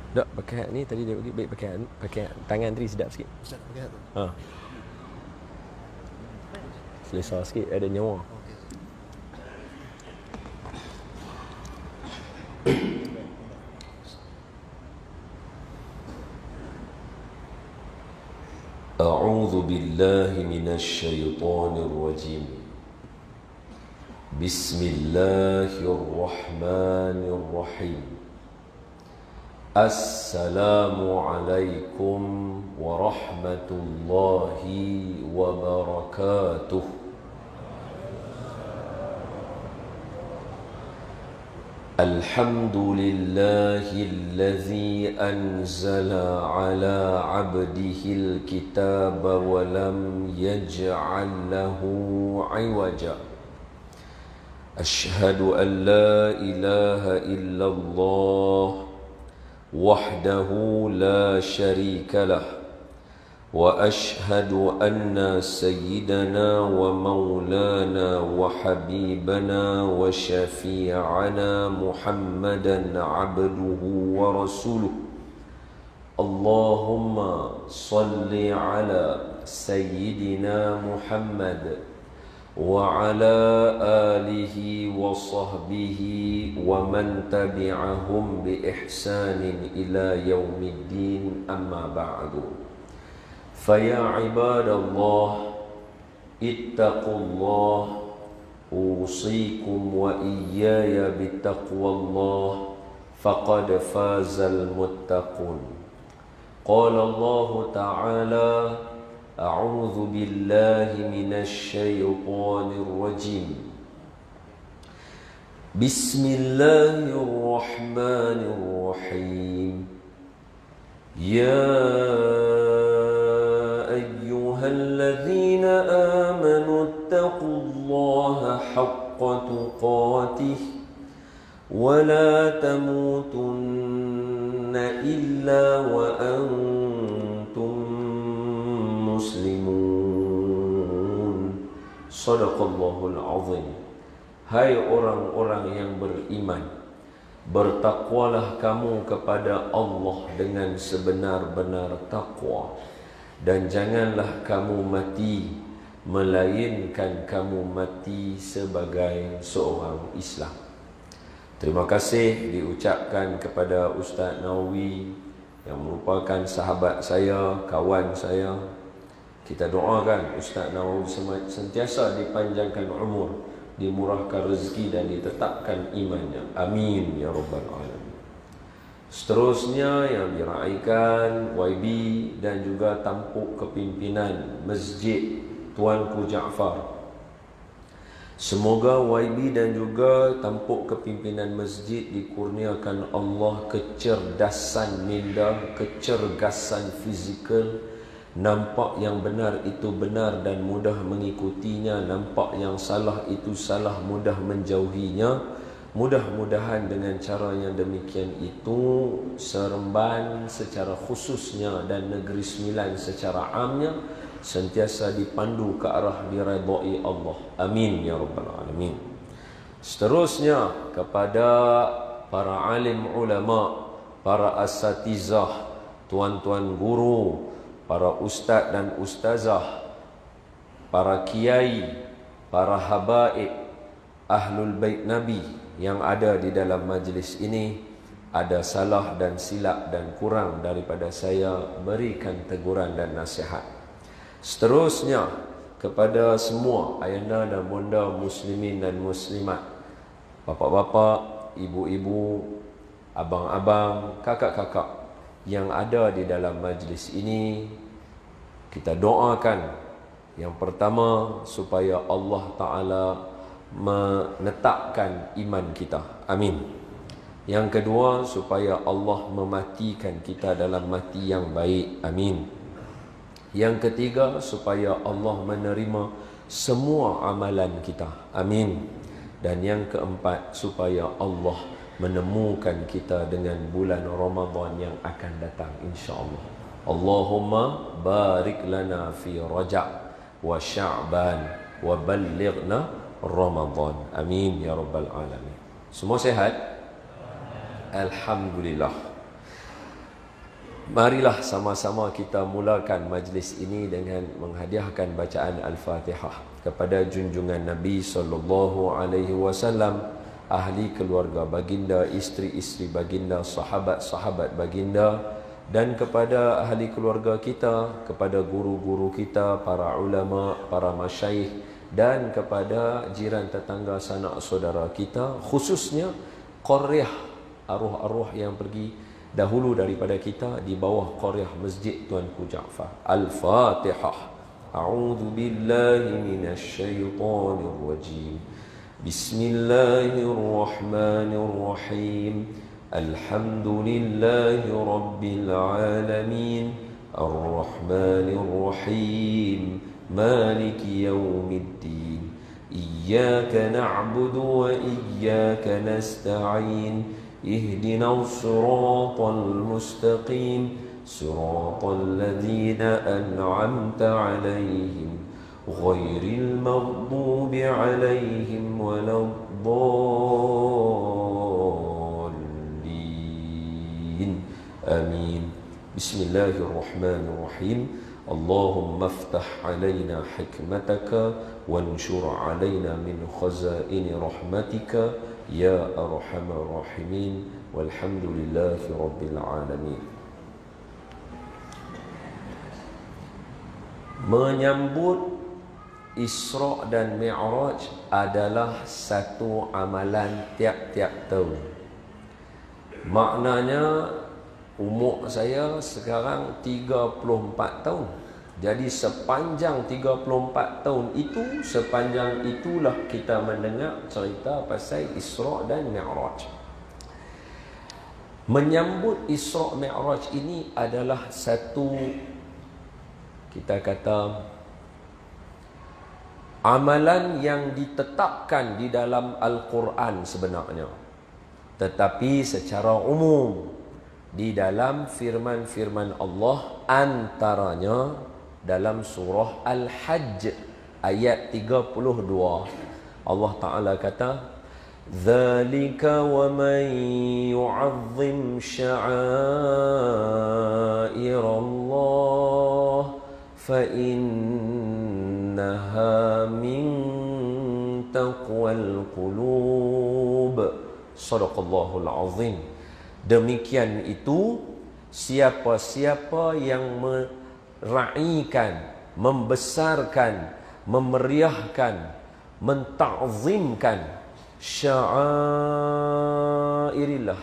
Tak, pakai hat ni tadi dia bagi baik pakai tangan tadi sedap sikit. Ustaz pakai hat tu. Ha. Selesa sikit, ada nyawa. Okey. أعوذ بالله من الشيطان الرجيم. بسم الله الرحمن الرحيم. السلام عليكم ورحمة الله وبركاته. الحمد لله الذي أنزل على عبده الكتاب ولم يجعل له عوجا. أشهد أن لا إله إلا الله وحده لا شريك له، وأشهد أن سيدنا ومولانا وحبيبنا وشفيعنا محمدا عبده ورسوله. اللهم صل على سيدنا محمد وعلى آله وصحبه ومن تبعهم بإحسان إلى يوم الدين. أما بعد، فيا عباد الله اتقوا الله، أوصيكم وإياي بتقوى الله، فقد فاز المتقون. قال الله تعالى: أعوذ بالله من الشيطان الرجيم. بسم الله الرحمن الرحيم. يا أيها الذين آمنوا اتقوا الله حق تقاته ولا تموتن إلا وأنتم muslimun. Sadaqallahul azim. Hai orang-orang yang beriman, bertakwalah kamu kepada Allah dengan sebenar-benar takwa, dan janganlah kamu mati melainkan kamu mati sebagai seorang Islam. Terima kasih diucapkan kepada Ustaz Nawawi yang merupakan sahabat saya, kawan saya. Kita doakan Ustaz Nawawi sentiasa dipanjangkan umur, dimurahkan rezeki dan ditetapkan imannya. Amin ya rabbal alamin. Seterusnya yang diraikan YB dan juga tampuk kepimpinan Masjid Tuanku Jaafar. Semoga YB dan juga tampuk kepimpinan masjid dikurniakan Allah kecerdasan minda, kecergasan fizikal, nampak yang benar itu benar dan mudah mengikutinya, nampak yang salah itu salah, mudah menjauhinya. Mudah-mudahan dengan cara yang demikian itu Seremban secara khususnya dan Negeri Sembilan secara amnya sentiasa dipandu ke arah diredai Allah. Amin ya rabbal alamin. Seterusnya kepada para alim ulama, para asatizah, tuan-tuan guru, para ustaz dan ustazah, para kiai, para habaib, ahlul bait Nabi yang ada di dalam majlis ini. Ada salah dan silap dan kurang daripada saya, berikan teguran dan nasihat. Seterusnya kepada semua ayahanda dan bonda muslimin dan muslimat, bapak-bapak, ibu-ibu, abang-abang, kakak-kakak yang ada di dalam majlis ini, kita doakan yang pertama supaya Allah Ta'ala menetapkan iman kita. Amin. Yang kedua, supaya Allah mematikan kita dalam mati yang baik. Amin. Yang ketiga, supaya Allah menerima semua amalan kita. Amin. Dan yang keempat, supaya Allah menemukan kita dengan bulan Ramadan yang akan datang, insya-Allah. Allahumma barik lana fi Rajab wa Sya'ban wa ballighna Ramadan. Amin ya rabbal alamin. Semua sehat? Alhamdulillah. Marilah sama-sama kita mulakan majlis ini dengan menghadiahkan bacaan Al-Fatihah kepada junjungan Nabi sallallahu alaihi wasallam, ahli keluarga baginda, isteri-isteri baginda, sahabat-sahabat baginda, dan kepada ahli keluarga kita, kepada guru-guru kita, para ulama, para masyayikh, dan kepada jiran tetangga sanak saudara kita, khususnya qaryah arwah-arwah yang pergi dahulu daripada kita di bawah qaryah Masjid Tuanku Jaafar. Al-Fatihah. A'udzu billahi minasy syaithanir rajim. Bismillahirrahmanirrahim. Alhamdulillahi rabbil alamin. Ar-Rahmanir Rahim. Maliki yaumiddin. Iyyaka na'budu wa iyyaka nasta'in. اهدنا الصراط المستقيم صراط الذين أنعمت عليهم غير المغضوب عليهم ولا الضالين آمين. بسم الله الرحمن الرحيم. اللهم افتح علينا حكمتك وانشر علينا من خزائن رحمتك يا أرحم الراحمين والحمد لله رب العالمين. Menyambut Isra' dan Mi'raj adalah satu amalan tiap-tiap tahun. Maknanya umur saya sekarang 34 tahun. Jadi sepanjang 34 tahun itu, sepanjang itulah kita mendengar cerita pasal Isra' dan Mi'raj. Menyambut Isra' Mi'raj ini adalah satu, kita kata, amalan yang ditetapkan di dalam Al-Quran sebenarnya. Tetapi secara umum di dalam firman-firman Allah, antaranya dalam surah Al-Hajj ayat 32, Allah Ta'ala kata, "Dzalika wa man yu'azzim sya'airallah fa innaha min taqwal qulub." Shadaqallahul azim. Demikian itu, siapa-siapa yang meraihkan, membesarkan, memeriahkan, menta'zimkan sya'airillah,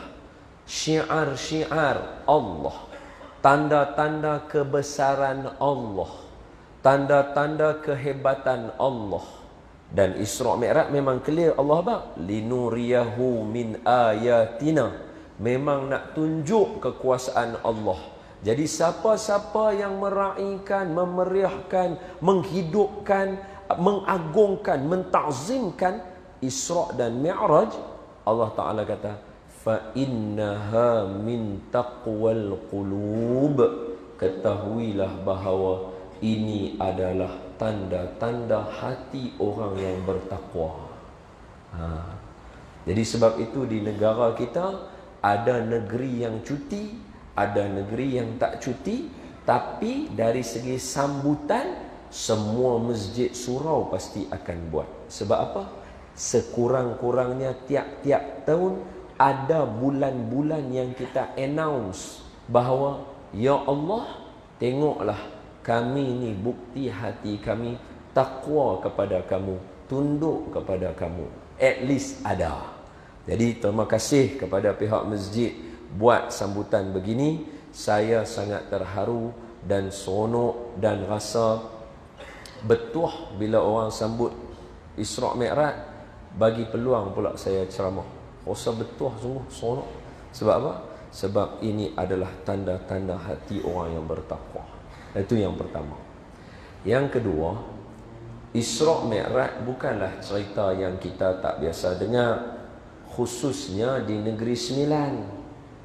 syiar-syiar Allah, tanda-tanda kebesaran Allah, tanda-tanda kehebatan Allah. Dan Isra' Mi'raj memang clear Allah bang, linuriyahu min ayatina, memang nak tunjuk kekuasaan Allah. Jadi siapa-siapa yang meraihkan, memeriahkan, menghidupkan, mengagungkan, mentakzimkan Isra' dan Mi'raj, Allah Ta'ala kata, fa innaha min taqwal qulub, ketahuilah bahawa ini adalah tanda-tanda hati orang yang bertakwa. Jadi sebab itu di negara kita ada negeri yang cuti, ada negeri yang tak cuti, tapi dari segi sambutan semua masjid surau pasti akan buat. Sebab apa? Sekurang-kurangnya tiap-tiap tahun ada bulan-bulan yang kita announce bahawa, ya Allah, tengoklah kami ni bukti hati kami takwa kepada kamu, tunduk kepada kamu. At least ada. Jadi terima kasih kepada pihak masjid buat sambutan begini. Saya sangat terharu dan seronok dan rasa betuah bila orang sambut Isra' Mi'raj. Bagi peluang pula saya ceramah. Rasa betuah sungguh, seronok. Sebab apa? Sebab ini adalah tanda-tanda hati orang yang bertakwa. Itu yang pertama. Yang kedua, Isra' Mi'raj bukanlah cerita yang kita tak biasa dengar, khususnya di Negeri Sembilan.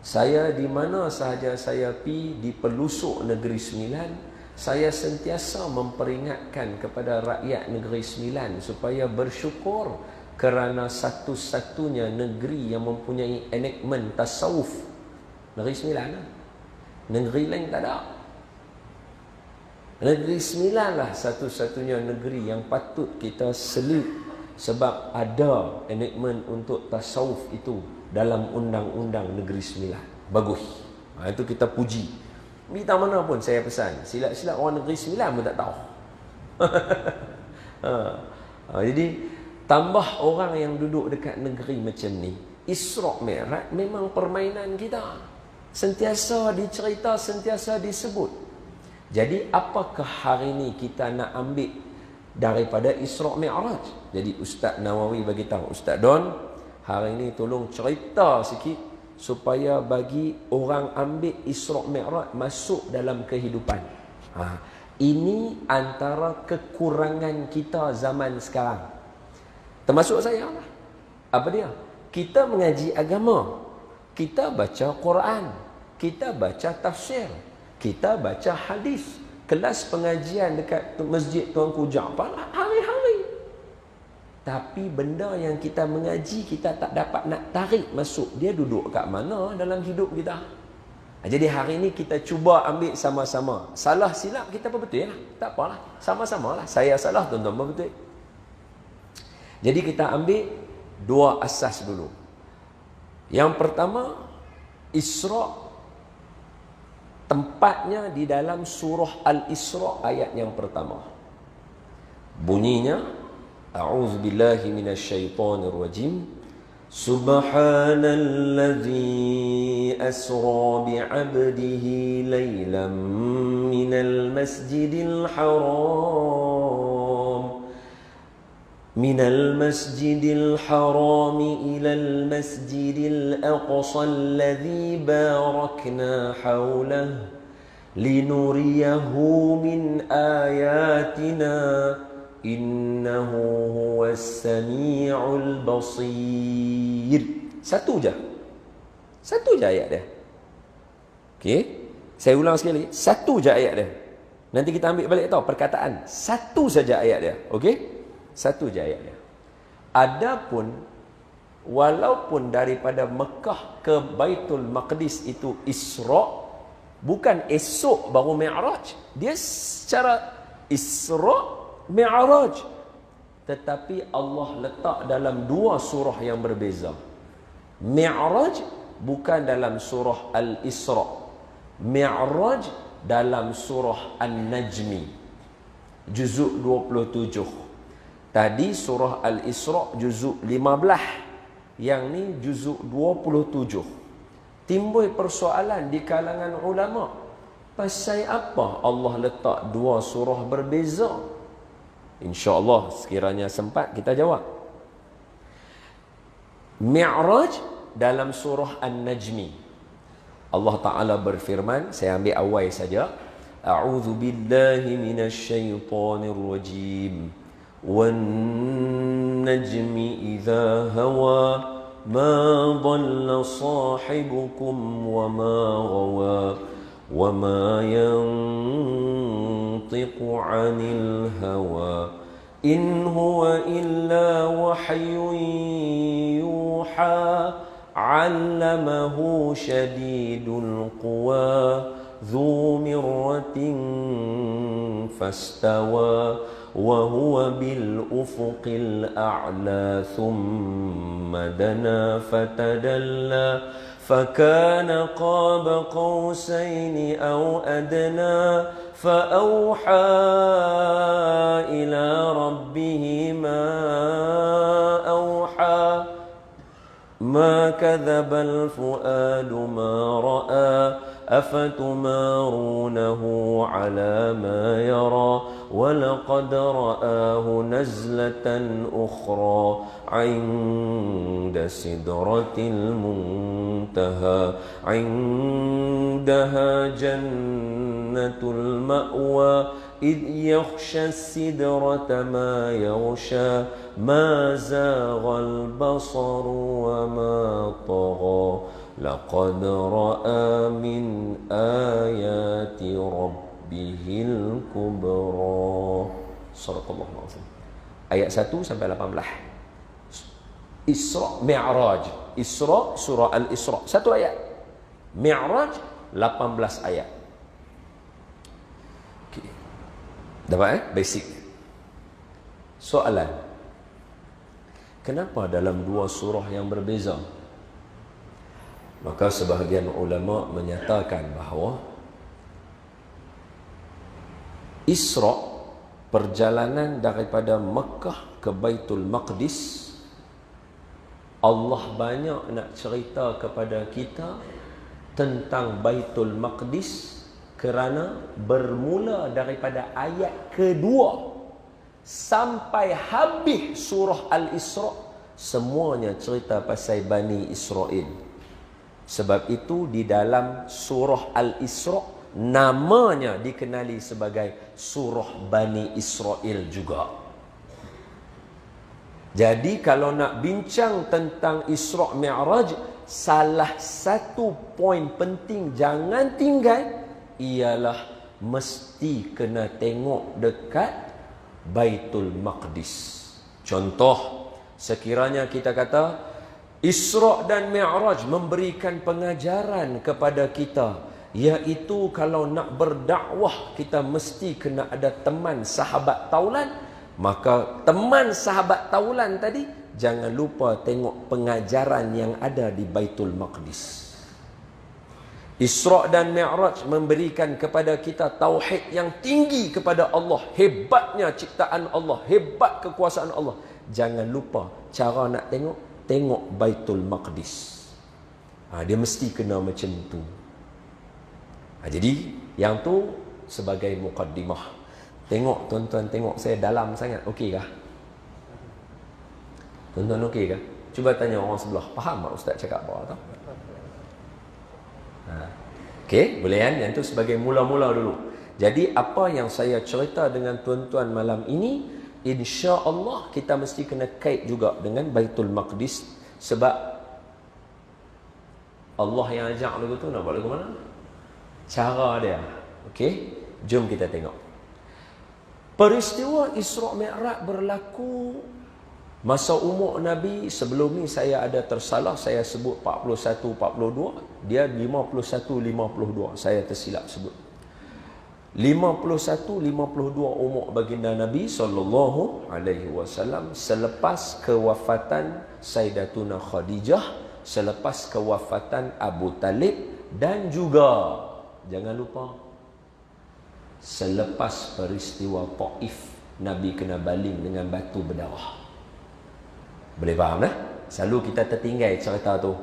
Saya di mana sahaja saya pi di pelosok Negeri Sembilan, saya sentiasa memperingatkan kepada rakyat Negeri Sembilan supaya bersyukur kerana satu-satunya negeri yang mempunyai enakmen tasawuf, Negeri Sembilan. Negeri lain tak ada. Negeri Sembilan lah satu-satunya negeri yang patut kita salute, sebab ada enactment untuk tasawuf itu dalam undang-undang Negeri Sembilan. Bagus. Itu kita puji. Minta mana pun saya pesan, silap-silap orang Negeri Sembilan pun tak tahu. Jadi tambah orang yang duduk dekat negeri macam ni, Isra' Mi'raj memang permainan kita. Sentiasa dicerita, sentiasa disebut. Jadi apakah hari ni kita nak ambil daripada Isra' Mi'raj? Jadi Ustaz Nawawi bagi tahu, Ustaz Don, hari ni tolong cerita sikit supaya bagi orang ambil Isra' Mi'raj masuk dalam kehidupan. Ini antara kekurangan kita zaman sekarang. Termasuk saya lah. Apa dia? Kita mengaji agama, kita baca Quran, kita baca tafsir, kita baca hadis, kelas pengajian dekat masjid Tuanku Ja'far hari-hari. Tapi benda yang kita mengaji, kita tak dapat nak tarik masuk. Dia duduk kat mana dalam hidup kita? Jadi hari ini kita cuba ambil sama-sama. Salah silap kita apa betul lah. Tak apalah. Sama-sama lah. Saya salah, tuan-tuan apa betul. Jadi kita ambil dua asas dulu. Yang pertama, Isra' tempatnya di dalam surah Al-Isra' ayat yang pertama. Bunyinya, A'udzubillahi minasyaitonirrajim. Subhanalladzi asra bi'abdihi laylan minal masjidil haram ilal masjidil aqsa alladzi barakna hawlahu linuriyahu min ayatina innahu huwas sami'ul basir. Satu je ayat dia. Okey, saya ulang sekali, satu je ayat dia. Nanti kita ambil balik tau perkataan. Satu saja ayat dia. Okey, satu je ayat dia. Adapun walaupun daripada Mekah ke Baitul Maqdis itu Isra', bukan esok baru Mi'raj. Dia secara Isra' Mi'raj, tetapi Allah letak dalam dua surah yang berbeza. Mi'raj bukan dalam surah Al-Isra', Mi'raj dalam surah An-Najmi juzuk 27. Tadi surah Al-Isra' juzuk 15, yang ni juzuk 27. Timbul persoalan di kalangan ulama, pasal apa Allah letak dua surah berbeza? InsyaAllah sekiranya sempat kita jawab. Mi'raj dalam surah An-Najmi, Allah Ta'ala berfirman, saya ambil awal saja. A'udzu billahi minasyaitonir rajim. Wan najmi idza hawa ma dhalla sahibukum wa ma ghawa wa ma yantiqu 'anil hawa in huwa illa wahyun yuha 'allamahu shadidul quwa dhu mirratin fastawa wa huwa bil ufuqil a'la thumma dana fatadalla فكان قاب قوسين أو أدنى فأوحى إلى ربه ما أوحى ما كذب الفؤاد ما رأى أفتمارونه على ما يرى ولقد رآه نزلة أخرى عند سدرة المنتهى عندها جنة المأوى إذ يخشى السدرة ما يغشى ما زاغ البصر وما طغى لقد رأى من آيات ربه الكبرى. Sadaqallahul azim. Ayat 1 sampai 18. Isra' Mi'raj. Isra' surah Al-Isra'. Satu ayat. Mi'raj 18 ayat. Okay. Dapat basic. Soalan. Kenapa dalam dua surah yang berbeza? Maka sebahagian ulama menyatakan bahawa Isra, perjalanan daripada Mekah ke Baitul Maqdis, Allah banyak nak cerita kepada kita tentang Baitul Maqdis kerana bermula daripada ayat kedua sampai habis surah Al-Isra, semuanya cerita pasal Bani Israel. Sebab itu di dalam surah Al-Isra namanya dikenali sebagai surah Bani Israel juga. Jadi kalau nak bincang tentang Isra' Mi'raj, salah satu poin penting jangan tinggal ialah mesti kena tengok dekat Baitul Maqdis. Contoh, sekiranya kita kata Isra' dan Mi'raj memberikan pengajaran kepada kita, iaitu kalau nak berdakwah kita mesti kena ada teman sahabat taulan. Maka teman sahabat taulan tadi, jangan lupa tengok pengajaran yang ada di Baitul Maqdis. Isra' dan Mi'raj memberikan kepada kita tauhid yang tinggi kepada Allah, hebatnya ciptaan Allah, hebat kekuasaan Allah. Jangan lupa cara nak tengok Baitul Maqdis. Dia mesti kena macam tu. Jadi yang tu sebagai mukaddimah. Tengok tuan-tuan, tengok saya dalam sangat. Okey kah? Tuan-tuan okey kah? Cuba tanya orang sebelah. Faham tak Ustaz cakap apa tau? Okey, boleh kan? Yang tu sebagai mula-mula dulu. Jadi apa yang saya cerita dengan tuan-tuan malam ini, insya-Allah kita mesti kena kait juga dengan Baitul Maqdis. Sebab Allah yang ajak lagu tu nak buat lagu mana? Cara dia. Okey, jom kita tengok. Peristiwa Isra' Mi'raj berlaku masa umur Nabi. Sebelum ni saya ada tersalah, saya sebut 41-42, dia 51-52, saya tersilap sebut 51-52 umur baginda Nabi SAW selepas kewafatan Sayyidatuna Khadijah, selepas kewafatan Abu Talib, dan juga jangan lupa selepas peristiwa Taif, Nabi kena baling dengan batu berdarah. Boleh faham tak? Selalu kita tertinggal cerita tu.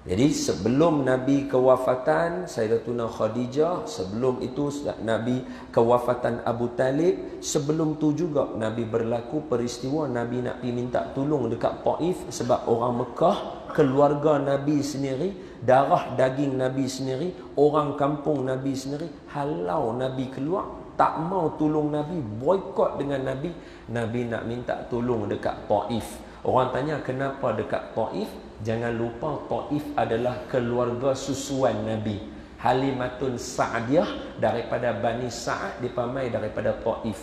Jadi sebelum Nabi kewafatan Sayyidatuna Khadijah, sebelum itu Nabi kewafatan Abu Talib, sebelum tu juga Nabi berlaku peristiwa Nabi nak pergi minta tolong dekat Taif sebab orang Mekah, keluarga Nabi sendiri, darah daging Nabi sendiri, orang kampung Nabi sendiri halau Nabi keluar, tak mau tolong Nabi, boikot dengan Nabi. Nabi nak minta tolong dekat Taif. Orang tanya kenapa dekat Taif? Jangan lupa Taif adalah keluarga susuan Nabi. Halimatun Sa'diyah daripada Bani Sa'ad dipamai daripada Taif.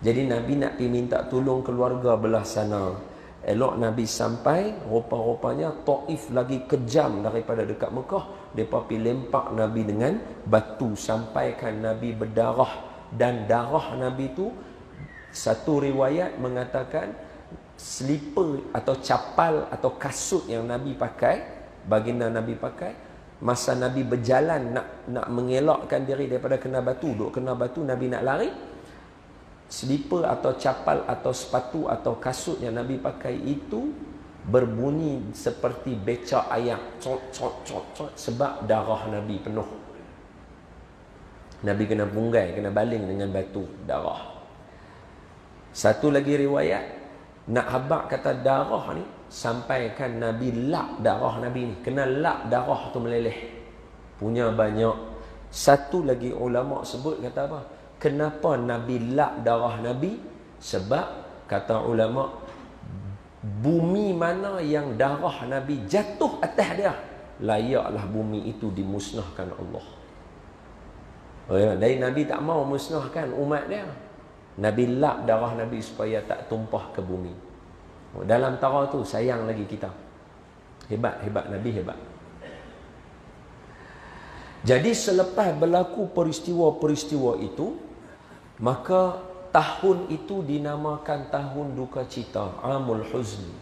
Jadi Nabi nak pergi minta tolong keluarga belah sana. Elok Nabi sampai, rupa-rupanya Taif lagi kejam daripada dekat Mekah. Mereka pergi lempak Nabi dengan batu sampaikan Nabi berdarah. Dan darah Nabi tu, satu riwayat mengatakan slipper atau capal atau kasut yang Nabi pakai, baginda Nabi pakai, masa Nabi berjalan nak mengelakkan diri daripada kena batu, duk kena batu, Nabi nak lari, slipper atau capal atau sepatu atau kasut yang Nabi pakai itu berbunyi seperti becak ayam, cot cot cot cot, sebab darah Nabi penuh. Nabi kena punggai, kena baling dengan batu darah. Satu lagi riwayat nak habaq kata darah ni, sampaikan Nabi lap darah Nabi ni, kena lap darah tu meleleh, punya banyak. Satu lagi ulama sebut kata apa? Kenapa Nabi lap darah Nabi? Sebab kata ulama, bumi mana yang darah Nabi jatuh atas dia, layaklah bumi itu dimusnahkan Allah. Oh ya, dari Nabi tak mau musnahkan umat dia. Nabi lap darah Nabi supaya tak tumpah ke bumi. Dalam tara tu sayang lagi kita. Hebat Nabi, hebat. Jadi selepas berlaku peristiwa-peristiwa itu, maka tahun itu dinamakan tahun duka cita, Amul Huzni.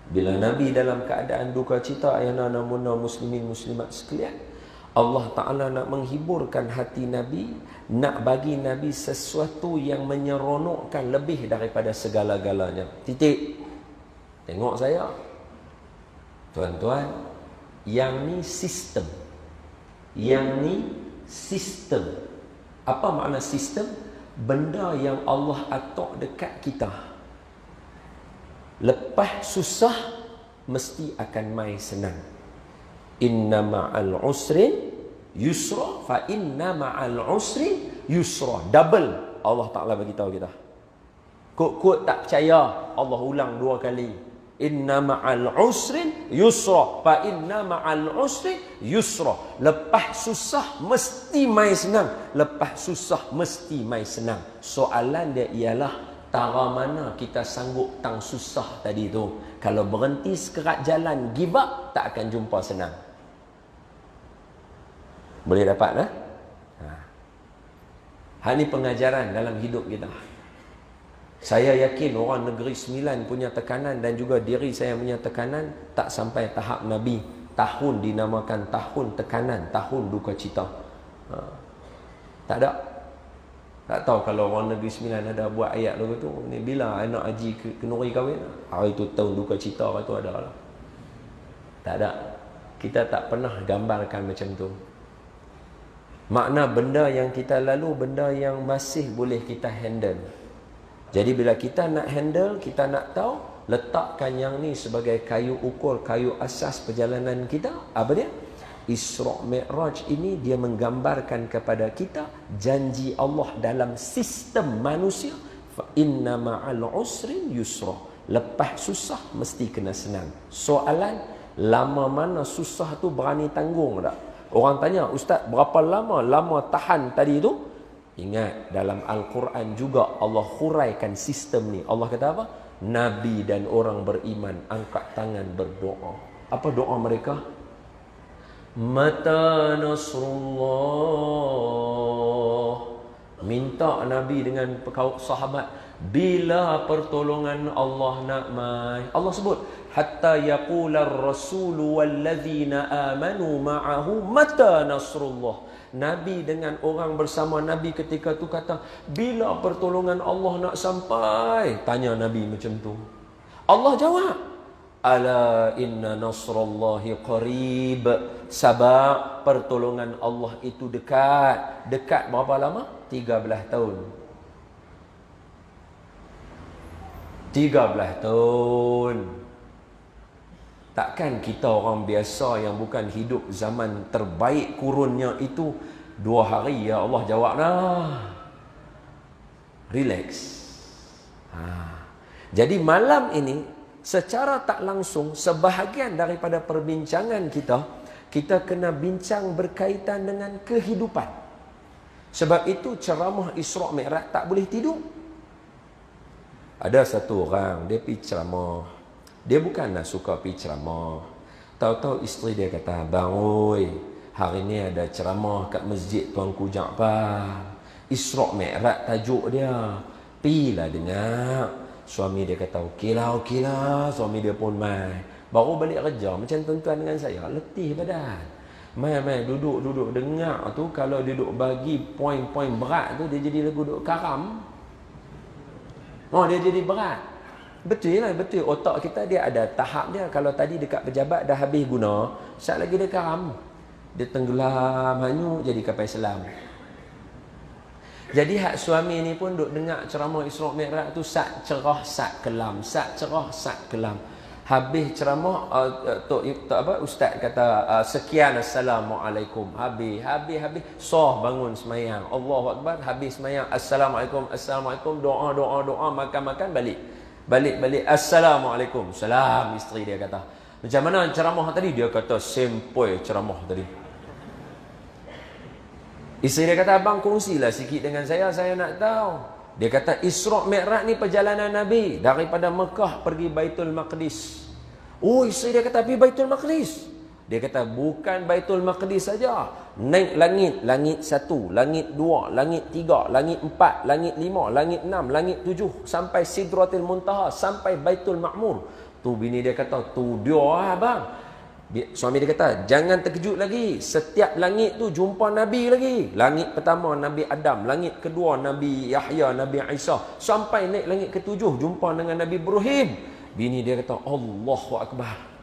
Bila Nabi dalam keadaan duka cita, ayana namuna muslimin muslimat sekalian, Allah Ta'ala nak menghiburkan hati Nabi, nak bagi Nabi sesuatu yang menyeronokkan lebih daripada segala-galanya. Titik. Tengok saya. Tuan-tuan, yang ni sistem. Yang ni sistem. Apa makna sistem? Benda yang Allah atur dekat kita. Lepas susah, mesti akan mai senang. Inna ma'al usrin yusra, fa inna ma'al usrin yusra. Double Allah Ta'ala bagi tahu kita. Kok tak percaya, Allah ulang 2 kali. Inna ma'al usrin yusra, fa inna ma'al usrin yusra. Lepas susah mesti mai senang. Lepas susah mesti mai senang. Soalan dia ialah, tara mana kita sanggup tang susah tadi tu. Kalau berhenti sekerat jalan, give up, tak akan jumpa senang. Boleh dapat lah? Hal ni pengajaran dalam hidup kita. Saya yakin orang Negeri Sembilan punya tekanan dan juga diri saya punya tekanan tak sampai tahap Nabi. Tahun dinamakan tahun tekanan, tahun duka cita. Tak ada. Tak tahu kalau orang Negeri Sembilan ada buat ayat lagu tu, ni bila anak haji kenuri kahwin, hari tu tahun duka cita, hari tu ada lah. Tak ada. Kita tak pernah gambarkan macam tu. Makna benda yang kita lalu, benda yang masih boleh kita handle. Jadi bila kita nak handle, kita nak tahu, letakkan yang ni sebagai kayu ukur, kayu asas perjalanan kita. Apa dia? Isra' Mi'raj ini dia menggambarkan kepada kita janji Allah dalam sistem manusia. Fa inna ma'al usrin yusra. Lepas susah mesti kena senang. Soalan, lama mana susah tu berani tanggung tak? Orang tanya, Ustaz, berapa lama tahan tadi tu? Ingat, dalam Al-Quran juga Allah huraikan sistem ni. Allah kata apa? Nabi dan orang beriman angkat tangan berdoa. Apa doa mereka? Mata nasrullah. Minta Nabi dengan sahabat, bila pertolongan Allah nak mai. Allah sebut, hatta yaqular rasulu walladzina amanu ma'ahu mata nasrullah. Nabi dengan orang bersama Nabi ketika tu kata, bila pertolongan Allah nak sampai? Tanya Nabi macam tu. Allah jawab, ala inna nasrallahi qarib. Sebab pertolongan Allah itu dekat. Dekat berapa lama? 13 tahun. 13 tahun. Takkan kita orang biasa yang bukan hidup zaman terbaik kurunnya itu 2 hari ya Allah jawab dah. Relax. Jadi malam ini secara tak langsung sebahagian daripada perbincangan kita kena bincang berkaitan dengan kehidupan. Sebab itu ceramah Isra' Mi'raj tak boleh tidur. Ada satu orang dia pergi ceramah. Dia bukanlah suka pergi ceramah. Tahu-tahu isteri dia kata, "Bang oi, hari ni ada ceramah kat masjid Tuanku Ja'far. Isra' Mi'raj tajuk dia. Pilah dengar." Suami dia kata, okeylah. Suami dia pun mai. Baru balik kerja macam tuan-tuan dengan saya, letih badan. Mai duduk dengar tu, kalau dia duduk bagi poin-poin berat tu, dia jadi lagu duduk karam. Dia jadi berat. Betul. Otak kita dia ada tahap dia. Kalau tadi dekat pejabat dah habis guna, sat lagi dia karam. Dia tenggelam hanyut jadi kapal selam. Jadi hak suami ni pun duk dengar ceramah Isra' Mi'raj tu, sat cerah sat kelam, sat cerah sat kelam. Habis ceramah ustaz kata sekian, assalamualaikum. Habis sah bangun semayang, Allahu akbar. Habis semayang, assalamualaikum, doa, makan balik, assalamualaikum, salam. Isteri dia kata, macam mana ceramah tadi? Dia kata sempoi ceramah tadi. Isteri dia kata, abang kongsilah sikit dengan saya nak tahu. Dia kata Isra' Mi'raj ni perjalanan Nabi daripada Mekah pergi Baitul Maqdis. Oh, isteri dia kata pergi Baitul Maqdis. Dia kata bukan Baitul Maqdis saja. Naik langit, langit 1, langit 2, langit 3, langit 4, langit 5, langit 6, langit 7 sampai Sidratil Muntaha, sampai Baitul Ma'mur. Tu bini dia kata, tu dia lah bang. Suami dia kata, jangan terkejut lagi. Setiap langit tu jumpa Nabi lagi. Langit pertama Nabi Adam, langit kedua Nabi Yahya, Nabi Isa, sampai naik langit ketujuh jumpa dengan Nabi Ibrahim. Bini dia kata, Allahu Akbar.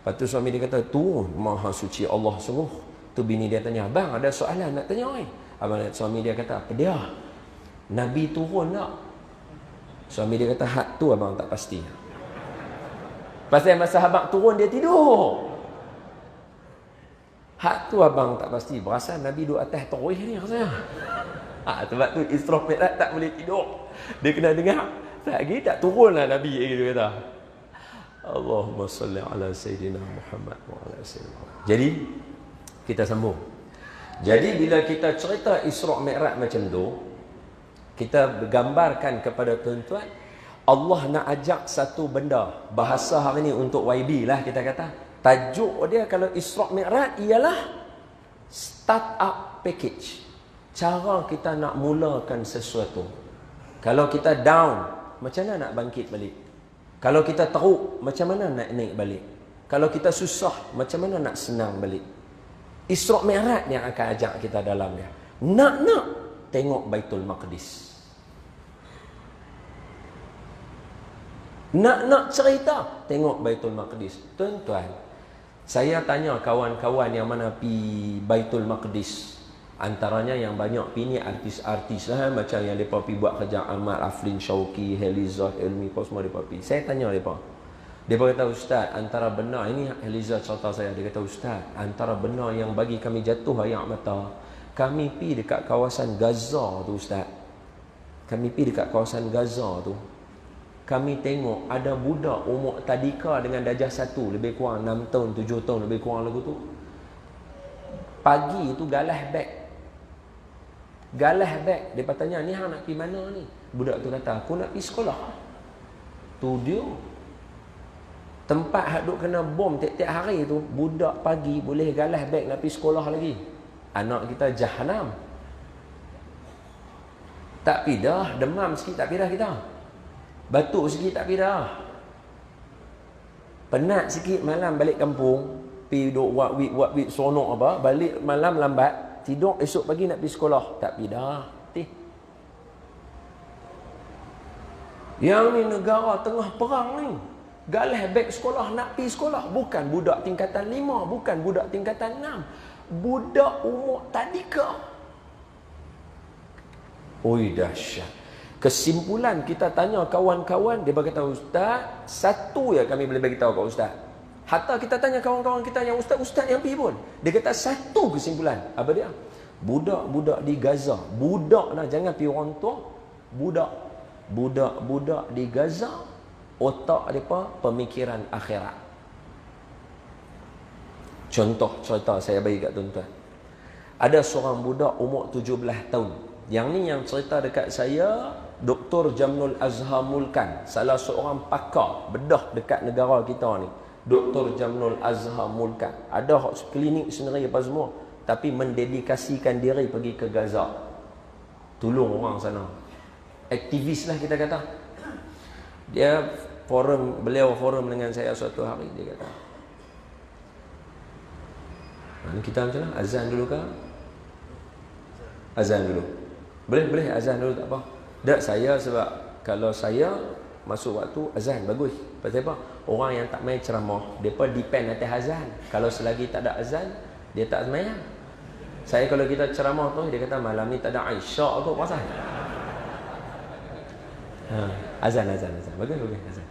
Lepas tu suami dia kata, tu maha suci Allah sungguh. Tu bini dia tanya, bang ada soalan nak tanya oi. Suami dia kata, apa dia? Nabi turun tak? Suami dia kata, hak tu abang tak pasti. Pasal masa abang turun dia tidur. Hak tu abang tak pasti. Berasa Nabi duduk atas terus ni rasanya. Sebab tu Isra Mi'raj tak boleh tidur. Dia kena dengar. Lagi tak turunlah Nabi dia kata. Allahumma salli ala Sayyidina Muhammad wa ala Sayyidina. Jadi kita sambung. Jadi bila kita cerita Isra Mi'raj macam tu, kita gambarkan kepada tuan-tuan, Allah nak ajak satu benda. Bahasa hari ni untuk YB lah kita kata. Tajuk dia kalau Isra Mi'raj ialah start-up package. Cara kita nak mulakan sesuatu. Kalau kita down, macam mana nak bangkit balik? Kalau kita teruk, macam mana nak naik balik? Kalau kita susah, macam mana nak senang balik? Isra Mi'raj yang akan ajak kita dalam dia. Nak tengok Baitul Maqdis. Nak cerita, tengok Baitul Maqdis. Tuan-tuan, saya tanya kawan-kawan yang mana pi Baitul Maqdis. Antaranya yang banyak pi ni artis-artis lah, macam yang mereka pi buat kerja amal, Aflin Syauqi, Heliza Ilmi, semua mereka pi. Saya tanya mereka. Mereka kata, Ustaz, antara benar, ini Heliza cerita saya, dia kata, Ustaz, antara benar yang bagi kami jatuh air mata, kami pi dekat kawasan Gaza tu Ustaz. Kami pi dekat kawasan Gaza tu. Kami tengok ada budak umur tadika dengan darjah 1, lebih kurang 6 tahun, 7 tahun, lebih kurang lagu tu. Pagi tu galah beg. Galah beg. Dia tanya, ni hang nak pergi mana ni? Budak tu kata, aku nak pergi sekolah. Tu dia. Tempat hak duk kena bom tiap-tiap hari tu, budak pagi boleh galah beg nak pergi sekolah lagi. Anak kita jahanam. Tak pergi dah, demam sikit tak pergi dah kita. Batuk sikit tak pergi dah. Penat sikit malam balik kampung, pergi duk wak-wik seronok apa, balik malam lambat, tidur esok pagi nak pergi sekolah, tak pergi dah. Yang ni negara tengah perang ni. Galah beg sekolah nak pergi sekolah. Bukan budak tingkatan 5, bukan budak tingkatan 6. Budak umur tadika. Oi dahsyat. Kesimpulan kita tanya kawan-kawan, dia berkata, Ustaz, satu ya kami boleh bagi tahu kat Ustaz. Hatta kita tanya kawan-kawan kita yang ustaz-ustaz yang pergi pun, dia kata satu kesimpulan. Apa dia? Budak-budak di Gaza, budak lah, jangan pergi orang tua, budak-budak di Gaza, otak mereka pemikiran akhirat. Contoh cerita saya bagi kat tuan-tuan. Ada seorang budak umur 17 tahun. Yang ni yang cerita dekat saya, Dr. Jamnul Azhar Mulkan, salah seorang pakar bedah dekat negara kita ni. Dr. Jamnul Azhar Mulkan. Ada klinik sendiri apa semua, tapi mendedikasikan diri pergi ke Gaza. Tolong orang sana. Aktivis lah kita kata. Beliau forum dengan saya suatu hari, dia kata, ni kita macam mana? Azan dulu ke? Azan dulu. Boleh azan dulu tak apa. Tak, saya sebab kalau saya masuk waktu azan bagus. Pasal apa? Orang yang tak main ceramah, depa depend atas azan. Kalau selagi tak ada azan, dia tak semayang. Saya kalau kita ceramah tu, dia kata malam ni tak ada Aisyah tu pasal. Azan. Bagus azan.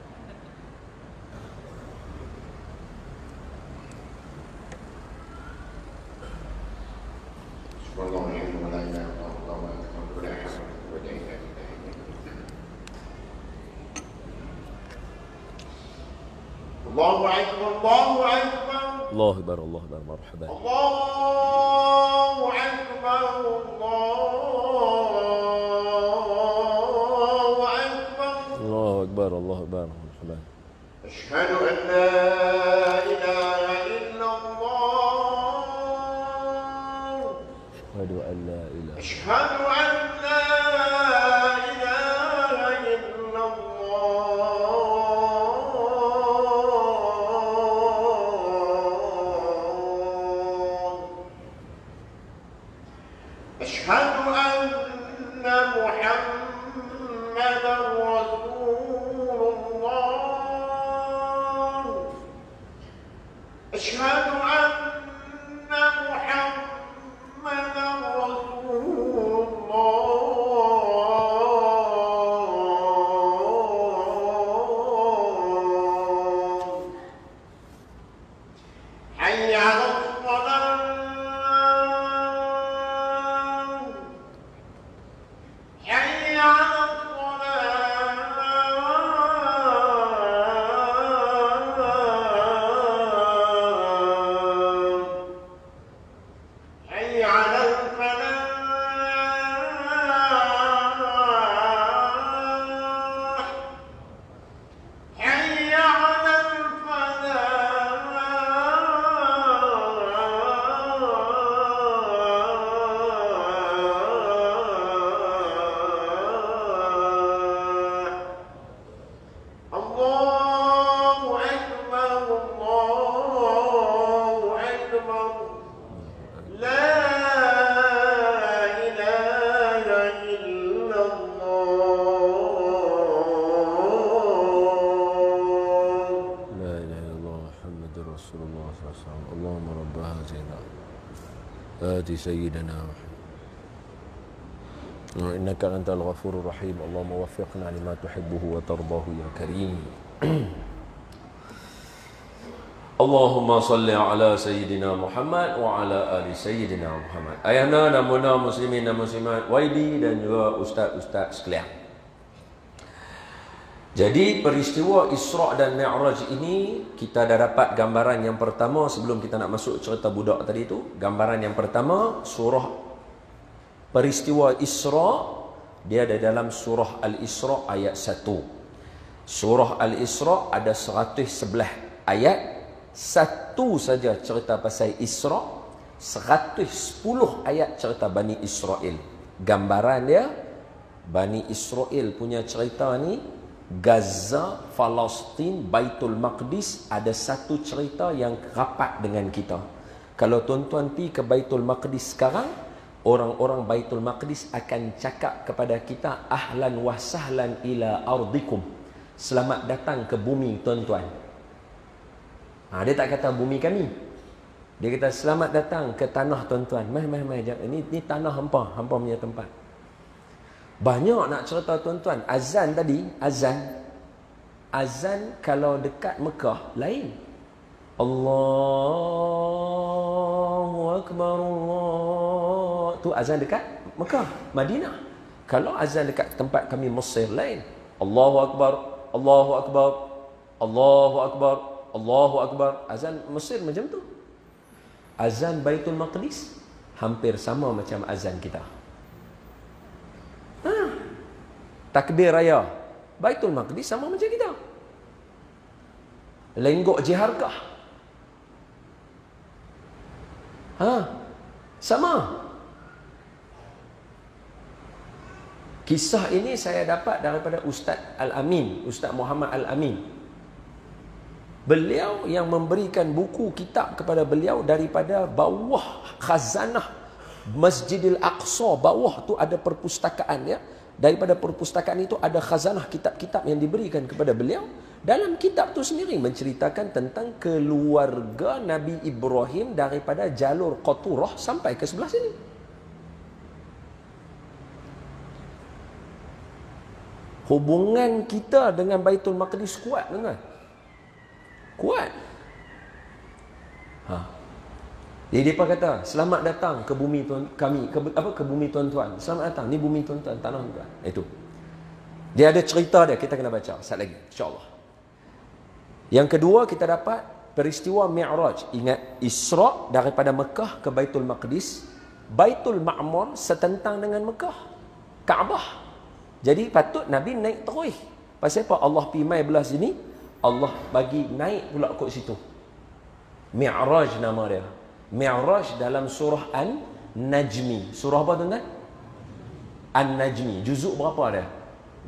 Allahu Akbar, Allahu Akbar. Allahu Akbar, Allahu Akbar, marhaban. Allahu Akbar, Allahu Akbar. Allahu Akbar, Allahu Akbar, marhaban. Asyhadu an la ilaha illallah. آتِ سيدنا إنك أنت الغفور الرحيم اللهم وفقنا لما تحبه وترضاه يا كريم. اللهم صل على سيدنا محمد وعلى آل سيدنا Muhammad. Ayahna dan bunda muslimin dan muslimat YB dan juga ustaz-ustaz sekalian. Jadi peristiwa Isra' dan Mi'raj ini kita dah dapat gambaran yang pertama sebelum kita nak masuk cerita budak tadi tu. Gambaran yang pertama surah peristiwa Isra' dia ada dalam surah Al-Isra' ayat 1. Surah Al-Isra' ada 111 ayat. Satu saja cerita pasal Isra', 110 ayat cerita Bani Israel. Gambaran dia Bani Israel punya cerita ni Gaza, Palestin, Baitul Maqdis ada satu cerita yang rapat dengan kita. Kalau tuan-tuan pergi ke Baitul Maqdis sekarang, orang-orang Baitul Maqdis akan cakap kepada kita ahlan wa sahlan ila ardikum. Selamat datang ke bumi tuan-tuan. Dia tak kata bumi kami. Dia kata selamat datang ke tanah tuan-tuan. Mai. Ini tanah hampa punya tempat. Banyak nak cerita tuan-tuan. Azan tadi, azan kalau dekat Mekah lain. Allahu Akbar Allah. Tu azan dekat Mekah, Madinah. Kalau azan dekat tempat kami Mesir lain. Allahu Akbar, Allahu Akbar, Allahu Akbar, Allahu Akbar. Azan Mesir macam tu. Azan Baitul Maqdis hampir sama macam azan kita. Takbir raya Baitul Maqdis sama macam kita. Lenggok jiharkah sama. Kisah ini saya dapat daripada Ustaz Al-Amin, Ustaz Muhammad Al-Amin. Beliau yang memberikan buku kitab kepada beliau daripada bawah khazanah Masjidil Aqsa. Bawah tu ada perpustakaan ya. Daripada perpustakaan itu ada khazanah kitab-kitab yang diberikan kepada beliau. Dalam kitab tu sendiri menceritakan tentang keluarga Nabi Ibrahim daripada jalur Qaturah sampai ke sebelah sini. Hubungan kita dengan Baitul Maqdis kuat, tuan-tuan. Kuat. Jadi dia kata, selamat datang ke bumi kami, ke bumi tuan-tuan. Selamat datang, ni bumi tuan-tuan, tanah tuan. Itu. Dia ada cerita dia, kita kena baca sat lagi, insya-Allah. Yang kedua kita dapat peristiwa Mi'raj. Ingat, Isra' daripada Mekah ke Baitul Maqdis. Baitul Ma'mur setentang dengan Mekah, Kaabah. Jadi patut Nabi naik terus. Pasal apa? Allah pergi mai belah sini, Allah bagi naik pula kot situ. Mi'raj nama dia. Mi'raj dalam surah An-Najmi. Surah apa tuan-tuan? An-Najmi. Juzuk berapa dia?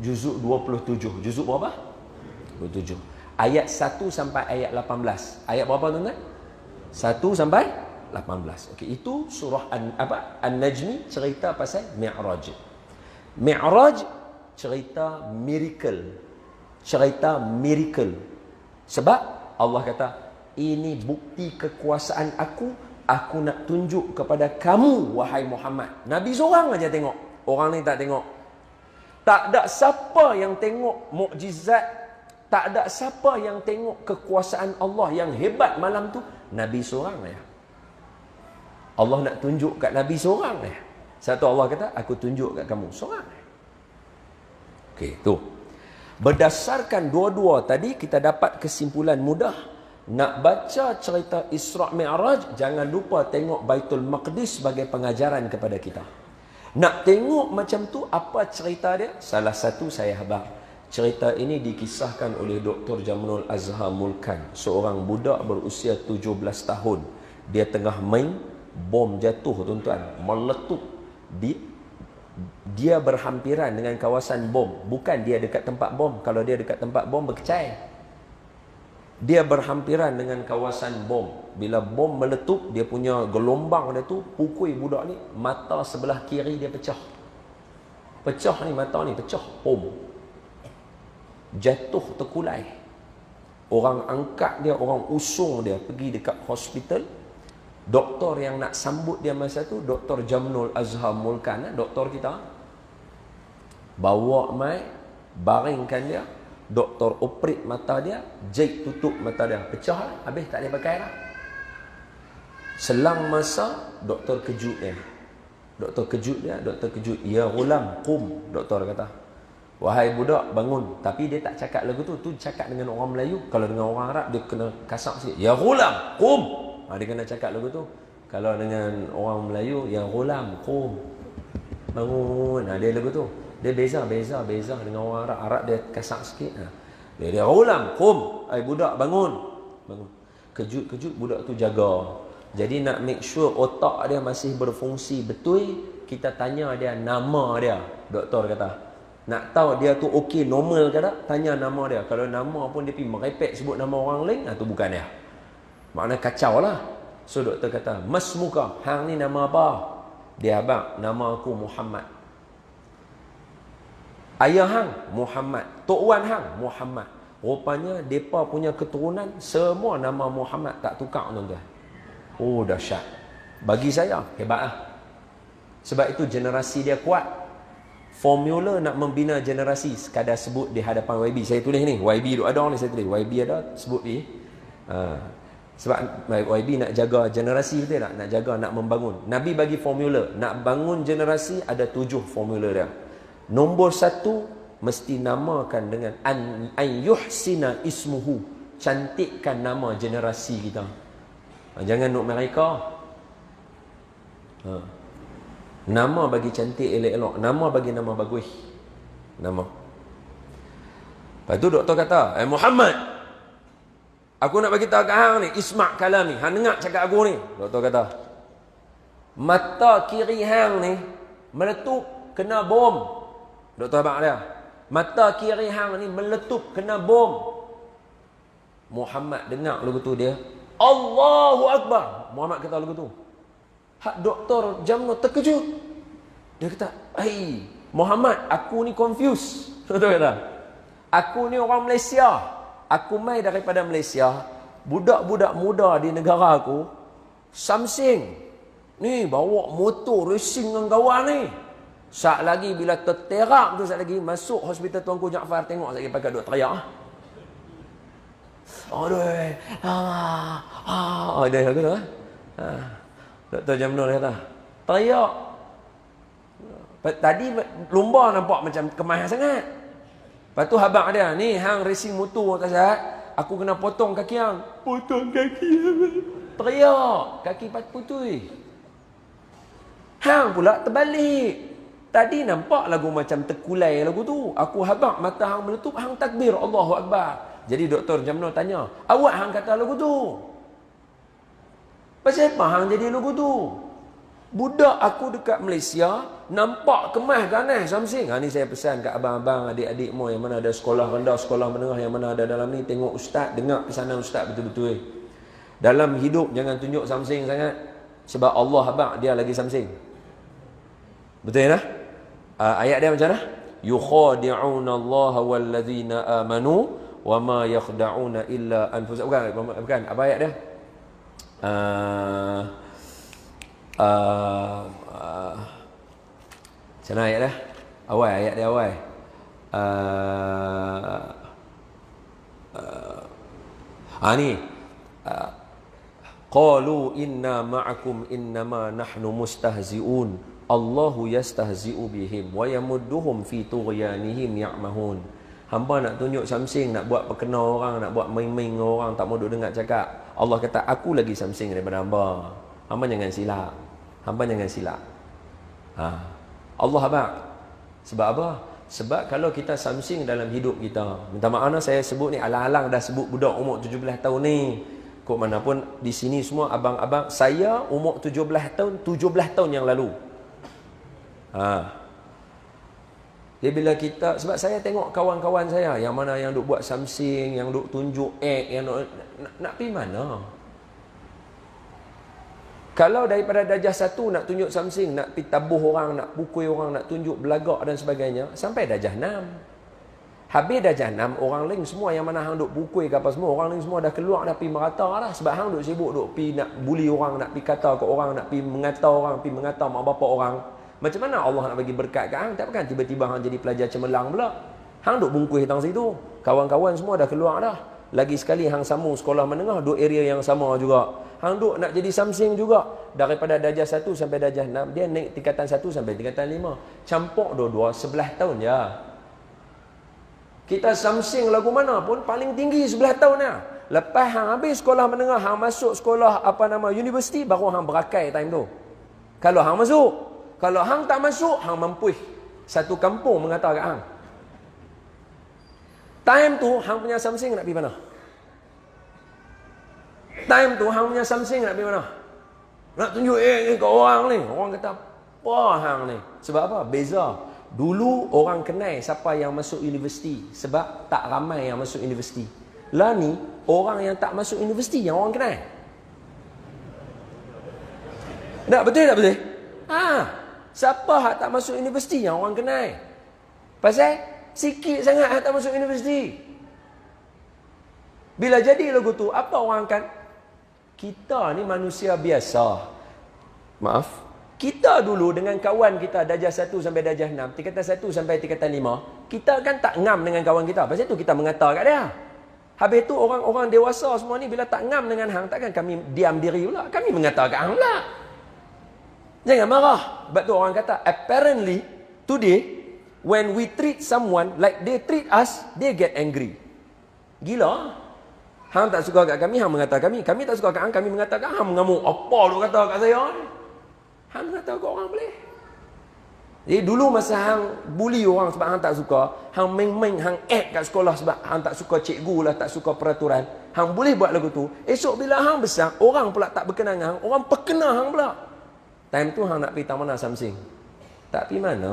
Juzuk 27. Juzuk berapa? 27. Ayat 1 sampai ayat 18. Ayat berapa tuan-tuan? 1 sampai 18. Okey, itu surah An-Najmi cerita pasal Mi'raj. Mi'raj cerita miracle. Cerita miracle. Sebab Allah kata, ini bukti kekuasaan aku nak tunjuk kepada kamu wahai Muhammad. Nabi seorang aja tengok, orang ni tak tengok. Tak ada siapa yang tengok mukjizat, tak ada siapa yang tengok kekuasaan Allah yang hebat malam tu. Nabi seorang aja. Allah nak tunjuk kat Nabi seorang aja. Satu Allah kata, aku tunjuk kat kamu seorang. Okey, tu. Berdasarkan dua-dua tadi kita dapat kesimpulan mudah. Nak baca cerita Isra' Mi'raj, jangan lupa tengok Baitul Maqdis sebagai pengajaran kepada kita. Nak tengok macam tu apa cerita dia? Salah satu saya habar. Cerita ini dikisahkan oleh Dr. Jamrul Azhar Mulkan, seorang budak berusia 17 tahun. Dia tengah main, bom jatuh tuan-tuan, meletup dia berhampiran dengan kawasan bom. Bukan dia dekat tempat bom. Kalau dia dekat tempat bom, berkecai. Dia berhampiran dengan kawasan bom. Bila bom meletup, dia punya gelombang dia tu pukul budak ni, mata sebelah kiri dia pecah. Pecah ni, mata ni pecah. Bom. Jatuh terkulai. Orang angkat dia, orang usung dia pergi dekat hospital. Doktor yang nak sambut dia masa tu, Dr. Jamnul Azhar Mulkan, doktor kita. Bawa mai, baringkan dia, doktor operate mata dia, jahit tutup mata dia, pecah lah, habis tak boleh pakai lah. Selang masa, doktor kejut dia. Doktor kejut, ya ghulam, qum, doktor kata. Wahai budak, bangun. Tapi dia tak cakap lagu tu cakap dengan orang Melayu. Kalau dengan orang Arab, dia kena kasar sikit. Ya ghulam, qum. Dia kena cakap lagu tu. Kalau dengan orang Melayu, ya ghulam, qum, bangun. Dia lagu tu. Dia beza dengan orang Arab. Arab dia kasar sikit. Dia ghulam, qum. Budak, bangun. Kejut budak tu jaga. Jadi nak make sure otak dia masih berfungsi betul, kita tanya dia nama dia. Doktor kata, nak tahu dia tu okey, normal ke tak, tanya nama dia. Kalau nama pun dia pergi merepek sebut nama orang lain, tu bukan dia. Maknanya kacau lah. So doktor kata, mas muka, hang ni nama apa? Dia, abang, nama aku Muhammad. Ayah hang Muhammad. Tok Wan hang Muhammad. Rupanya mereka punya keturunan semua nama Muhammad, tak tukar tuan-tuan. Oh, dahsyat. Bagi saya hebat lah. Sebab itu generasi dia kuat. Formula nak membina generasi sekadar sebut di hadapan YB. Saya tulis ni, YB ada ni, saya tulis YB ada, sebut ni. Sebab YB nak jaga generasi, betul tak? Nak jaga, nak membangun. Nabi bagi formula, nak bangun generasi ada 7 formula dia. Nombor 1, mesti namakan dengan an yuhsina ismuhu, cantikkan nama generasi kita. Jangan nuk mereka. Nama bagi cantik, elok-elok. Nama bagi nama bagus. Nama. Lepas tu doktor kata, Muhammad, aku nak bagi tahu kat hang ni, isma' kalami. Hang dengar cakap aku ni. Doktor kata, mata kiri hang ni meletup kena bom. Doktor abang dia, mata kiri hang ni meletup kena bom. Muhammad dengar lagu tu, dia Allahu Akbar. Muhammad kata lagu tu. Hak Doktor Jamnul terkejut. Dia kata, Muhammad, aku ni confused. Doktor kata, aku ni orang Malaysia. Aku mai daripada Malaysia. Budak-budak muda di negara aku, Samsing ni bawa motor racing dengan kawan ni. Sat lagi bila terterak tu, sat lagi masuk hospital Tuanku Jaafar, tengok lagi pakai duk teriak. Aduh. Dia kata, Dr. Jamnul kata, teriak. Tadi lumba nampak macam kemas sangat. Lepas tu habaq dia, ni hang racing motor tak sihat, aku kena potong kaki hang. Potong kaki hang. Teriak, kaki putui. Hang pula terbalik. Tadi nampak lagu macam terkulai lagu tu. Aku habaq mata hang meletup, hang takbir Allahu Akbar. Jadi Dr. Jamnul tanya, awak hang kata lagu tu? Pasal apa hang jadi lagu tu? Budak aku dekat Malaysia nampak kemas ganas Samsing. Ni saya pesan kat abang-abang, adik-adik mu yang mana ada sekolah rendah, sekolah menengah, yang mana ada dalam ni, tengok ustaz, dengar pesanan ustaz betul-betul. Dalam hidup jangan tunjuk Samsing sangat. Sebab Allah habaq dia lagi Samsing. Betul tak? Ayat dia macam mana? Yukhadi'una Allah walladzina amanu wa ma yakhda'una illa anfusahum. Bukan. Apa ayat dia? Macam mana ayat dia? Awal, ayat dia awal. Ni. Qalu inna ma'akum innama nahnu mustahzi'un. Allahu yastahzi'u bihim wa yamudduhum fi tughyanihim ya'mahun. Hamba nak tunjuk Samsing, nak buat perkena orang, nak buat main-main orang, tak mau duk dengar cakap. Allah kata, aku lagi Samsing daripada hamba. Hamba jangan silap. Hamba jangan silap. Allah habaq. Sebab apa? Sebab kalau kita Samsing dalam hidup kita, minta maaf saya sebut ni alang-alang dah sebut budak umur 17 tahun ni. Kok mana pun di sini semua abang-abang, saya umur 17 tahun yang lalu. Dia bila kita, sebab saya tengok kawan-kawan saya yang mana yang duk buat Samsing, yang duk tunjuk yang nak pergi mana? Kalau daripada darjah 1 nak tunjuk Samsing, nak pergi tabuh orang, nak pukul orang, nak tunjuk belagak dan sebagainya, sampai darjah 6. Habis darjah 6, orang lain semua yang mana hang duk pukul ke apa semua, orang lain semua dah keluar dah pergi merata dah. Sebab hang duk sibuk duk pergi nak bully orang, nak pergi kata ke orang, nak pergi mengata orang, pergi mengata mak bapak orang. Macam mana Allah nak bagi berkat kat hang? Takkan tiba-tiba hang jadi pelajar cemerlang pula. Hang duk bungkus tang situ. Kawan-kawan semua dah keluar dah. Lagi sekali hang sambung sekolah menengah, duk area yang sama juga. Hang duk nak jadi samsing juga. Daripada darjah 1 sampai darjah 6, dia naik tingkatan 1 sampai tingkatan 5. Campur dua-dua 11 tahun je. Kita samsing lagu mana pun paling tinggi 11 tahun lah. Lepas hang habis sekolah menengah, hang masuk sekolah universiti, baru hang berakai time tu. Kalau hang masuk. Kalau hang tak masuk, hang mampuih. Satu kampung mengata kat hang. Time tu hang punya samsing nak pergi mana? Time tu hang punya samsing nak pergi mana? Nak tunjuk kat orang ni. Orang kata, apa hang ni? Sebab apa? Beza. Dulu orang kenal siapa yang masuk universiti. Sebab tak ramai yang masuk universiti. Lah ni, orang yang tak masuk universiti yang orang kenal. Tak betul tak betul? Siapa yang tak masuk universiti yang orang kenal? Pasal sikit sangat yang tak masuk universiti. Bila jadi lagu tu, apa orang akan? Kita ni manusia biasa. Maaf. Kita dulu dengan kawan kita darjah 1 sampai darjah 6, tingkatan 1 sampai tingkatan 5, kita kan tak ngam dengan kawan kita. Pasal tu kita mengata kat dia. Habis tu orang-orang dewasa semua ni bila tak ngam dengan hang, takkan kami diam diri pula. Kami mengata kat hang pula. Jangan marah. Sebab tu orang kata, apparently today when we treat someone like they treat us, they get angry. Gila. Hang tak suka kat kami, hang mengata kami. Kami tak suka kat hang, kami mengata kat hang. Mengamuk. Apa lu kata kat saya ni? Hang nak tahu kat orang boleh. Jadi dulu masa hang bully orang sebab hang tak suka, hang main-main, hang act kat sekolah sebab hang tak suka cikgu lah, tak suka peraturan, hang boleh buat lagu tu. Esok bila hang besar, orang pula tak berkenan dengan hang, orang perkena hang pula. Time tu hang nak pergi tak mana samsing? Tak pergi mana?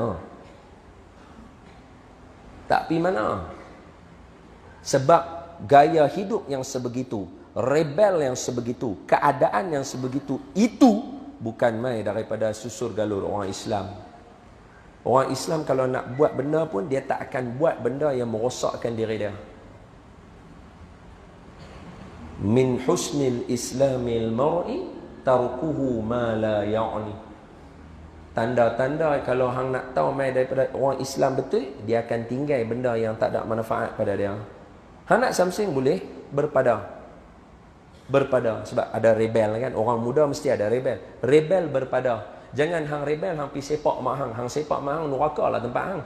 Tak pergi mana? Sebab gaya hidup yang sebegitu, rebel yang sebegitu, keadaan yang sebegitu, itu bukan mai daripada susur galur orang Islam. Orang Islam kalau nak buat benda pun, dia tak akan buat benda yang merosakkan diri dia. Min husnil islamil mar'i tarkuhu ma la ya'ni. Tanda-tanda kalau hang nak tahu mai daripada orang Islam betul, dia akan tinggal benda yang tak ada manfaat pada dia. Hang nak samsing boleh berpada. Sebab ada rebel kan, orang muda mesti ada rebel berpada. Jangan hang rebel hang pergi sepak mak hang sepak mak hang, neraka lah tempat hang.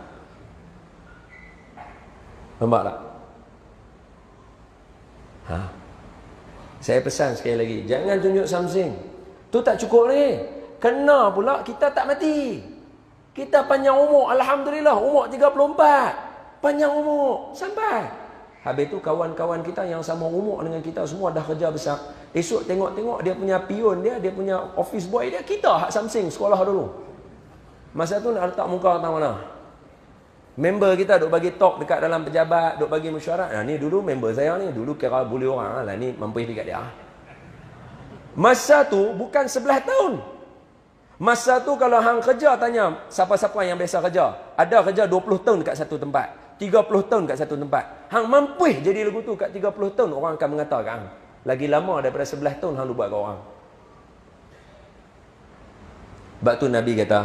Nampak tak? Saya pesan sekali lagi, jangan tunjuk samsing. Tu tak cukup ni. Kena pula kita tak mati. Kita panjang umur, alhamdulillah, umur 34. Panjang umur sampai. Habis tu kawan-kawan kita yang sama umur dengan kita semua dah kerja besar. Esok tengok-tengok dia punya pion dia punya office boy dia, kita hak samsing sekolah dulu. Masa tu nak letak muka tang mana? Member kita duk bagi talk dekat dalam pejabat, duk bagi mesyuarat. Ni dulu member saya ni, dulu kira boleh orang lah ni, mampu dekat dia. Masa tu bukan 11 tahun. Masa tu kalau hang kerja tanya siapa-siapa yang biasa kerja, ada kerja 20 tahun dekat satu tempat. 30 tahun kat satu tempat. Hang mampu jadi lagu tu kat 30 tahun, orang akan mengatakan hang lagi lama daripada 11 tahun hang lu buat kat orang. Sebab tu Nabi kata,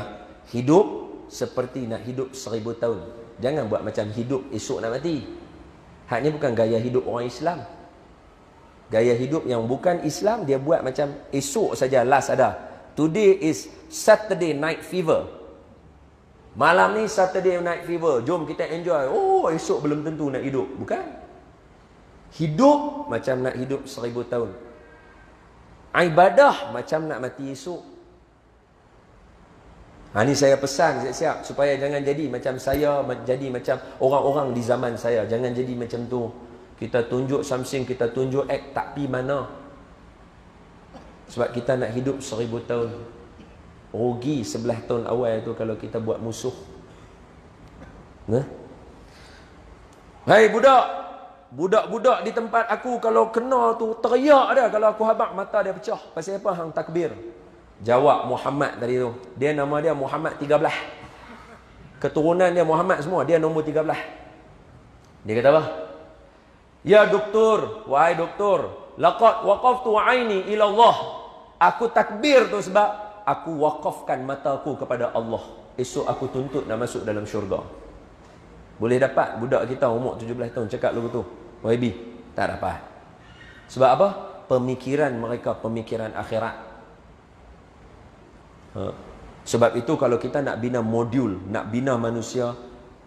hidup seperti nak hidup 1000 tahun. Jangan buat macam hidup esok nak mati. Hak ni bukan gaya hidup orang Islam. Gaya hidup yang bukan Islam, dia buat macam esok saja last ada. Today is Saturday night fever. Malam ni Saturday night fever. Jom kita enjoy. Oh, esok belum tentu nak hidup. Bukan. Hidup macam nak hidup 1000 tahun. Ibadah macam nak mati esok. Ni saya pesan siap-siap supaya jangan jadi macam saya, jadi macam orang-orang di zaman saya. Jangan jadi macam tu. Kita tunjuk samsing, kita tunjuk act, tak pi mana. Sebab kita nak hidup 1000 tahun. Rugi 11 tahun awal tu kalau kita buat musuh. Hai budak. Budak-budak di tempat aku kalau kena tu teriak dia. Kalau aku habaq mata dia pecah. Pasal apa? Hang takbir. Jawab Muhammad tadi tu. Dia nama dia Muhammad 13. Keturunan dia Muhammad semua. Dia nombor 13. Dia kata apa? Ya doktor, wahai doktor, laqad waqaftu aini ila Allah. Aku takbir tu sebab aku wakafkan mataku kepada Allah. Esok aku tuntut nak masuk dalam syurga. Boleh dapat budak kita umur 17 tahun cakap lagu tu? YB, tak dapat. Sebab apa? Pemikiran mereka pemikiran akhirat. Sebab itu kalau kita nak bina modul, nak bina manusia,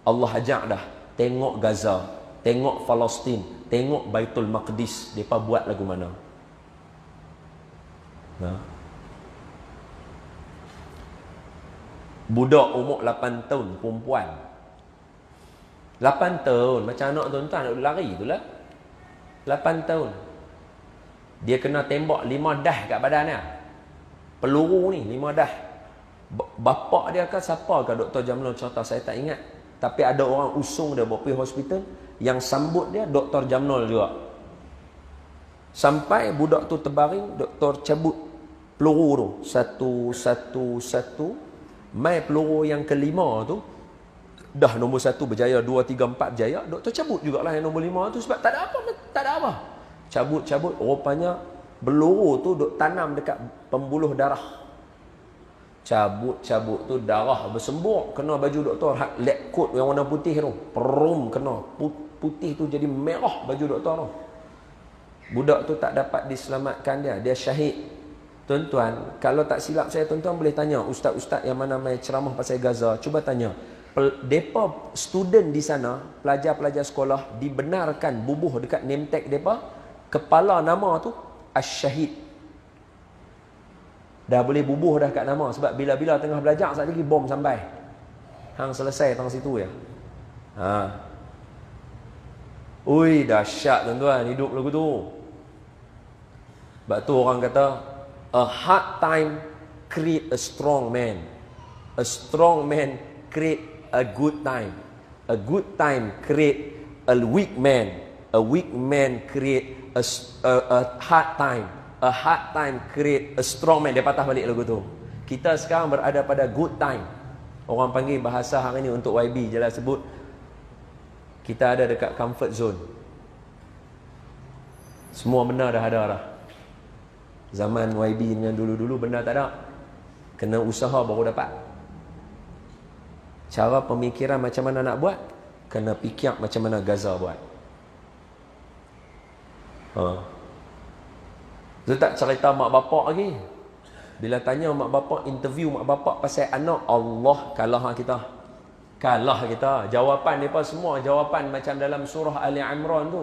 Allah ajak dah. Tengok Gaza, tengok Palestin, tengok Baitul Maqdis, depa buat lagu mana. Budak umur 8 tahun, perempuan. 8 tahun, macam anak tuan-tuan nak lari tu lah. 8 tahun. Dia kena tembak 5 dah kat badan dia. Peluru ni 5 dah. Bapak dia kan siapa ke Dr. Jamlul cerita, saya tak ingat. Tapi ada orang usung dia bawa pergi hospital, yang sambut dia Dr. Jamlul juga. Sampai budak tu terbaring, doktor cabut peluru tu satu. Mai peluru yang kelima tu dah nombor 1 berjaya, 2, 3, 4 berjaya, doktor cabut jugalah yang nombor 5 tu sebab tak ada apa. Cabut, rupanya peluru tu duk tanam dekat pembuluh darah. Cabut tu darah bersembur, kena baju doktor lab coat yang warna putih tu. Perum kena putih tu jadi merah baju doktor tu. Budak tu tak dapat diselamatkan dia syahid. Tuan-tuan, kalau tak silap saya, tuan-tuan boleh tanya ustaz-ustaz yang mana main ceramah pasal Gaza, cuba tanya. Depa student di sana, pelajar-pelajar sekolah dibenarkan bubuh dekat name tag depa, kepala nama tu Asy-Syahid. Dah boleh bubuh dah kat nama, sebab bila-bila tengah belajar sekali lagi bom sampai. Hang selesai tang situ ya. Ui, dahsyat tuan-tuan hidup lagu tu. Sebab tu orang kata a hard time create a strong man. A strong man create a good time. A good time create a weak man. A weak man create a hard time. A hard time create a strong man. Dia patah balik lagu tu. Kita sekarang berada pada good time. Orang panggil bahasa hari ni untuk YB je lah sebut. Kita ada dekat comfort zone. Semua benda dah ada dah. Zaman YB dengan dulu-dulu benda tak ada. Kena usaha baru dapat. Cara pemikiran macam mana nak buat, kena fikir macam mana Gaza buat. Dia tak cerita mak bapak lagi. Bila tanya mak bapak, interview mak bapak pasal anak, Allah kalah kita. Jawapan mereka semua jawapan macam dalam surah Ali Imran tu.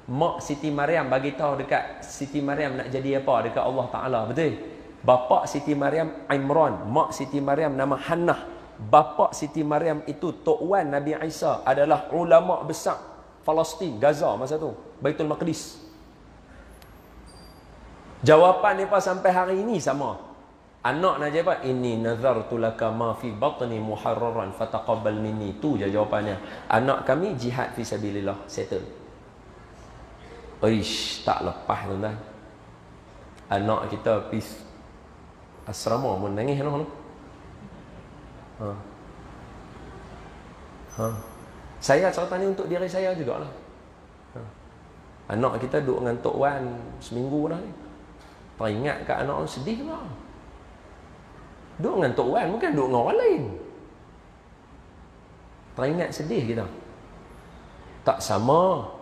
Mak Siti Maryam bagi tahu dekat Siti Maryam nak jadi apa dekat Allah Taala, betul? Bapa Siti Maryam Imran, mak Siti Maryam nama Hannah. Bapa Siti Maryam itu Tok Wan Nabi Isa adalah ulama besar Palestin, Gaza masa tu, Baitul Maqdis. Jawapan mereka sampai hari ini sama. Anak nak jawab, inni nazartu laka ma fi batni muharraran fataqabbal minni. Tu je jawapannya. Anak kami jihad fi sabilillah, settle. Ish, tak lepas tuan-tuan. Anak kita pergi asrama pun nangis tu. Saya cerita ni untuk diri saya jugalah. Anak kita duduk dengan Tok Wan seminggu dah ni. Teringat kat anak orang sedih lah. Duduk dengan Tok Wan bukan duduk dengan orang lain. Teringat sedih kita. Tak sama.